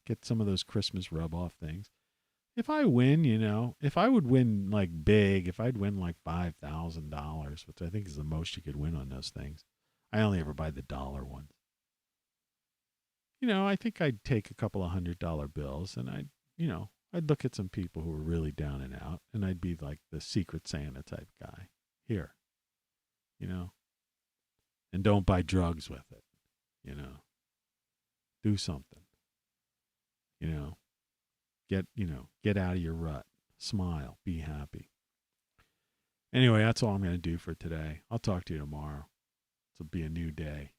get some of those Christmas rub off things. If I win, if I would win like big, if I'd win like $5,000, which I think is the most you could win on those things. I only ever buy the dollar ones. I think I'd take a couple of $100 bills and I'd look at some people who were really down and out and I'd be like the Secret Santa type guy. Here, and don't buy drugs with it, do something, get out of your rut, smile, be happy. Anyway, that's all I'm going to do for today. I'll talk to you tomorrow. It'll be a new day.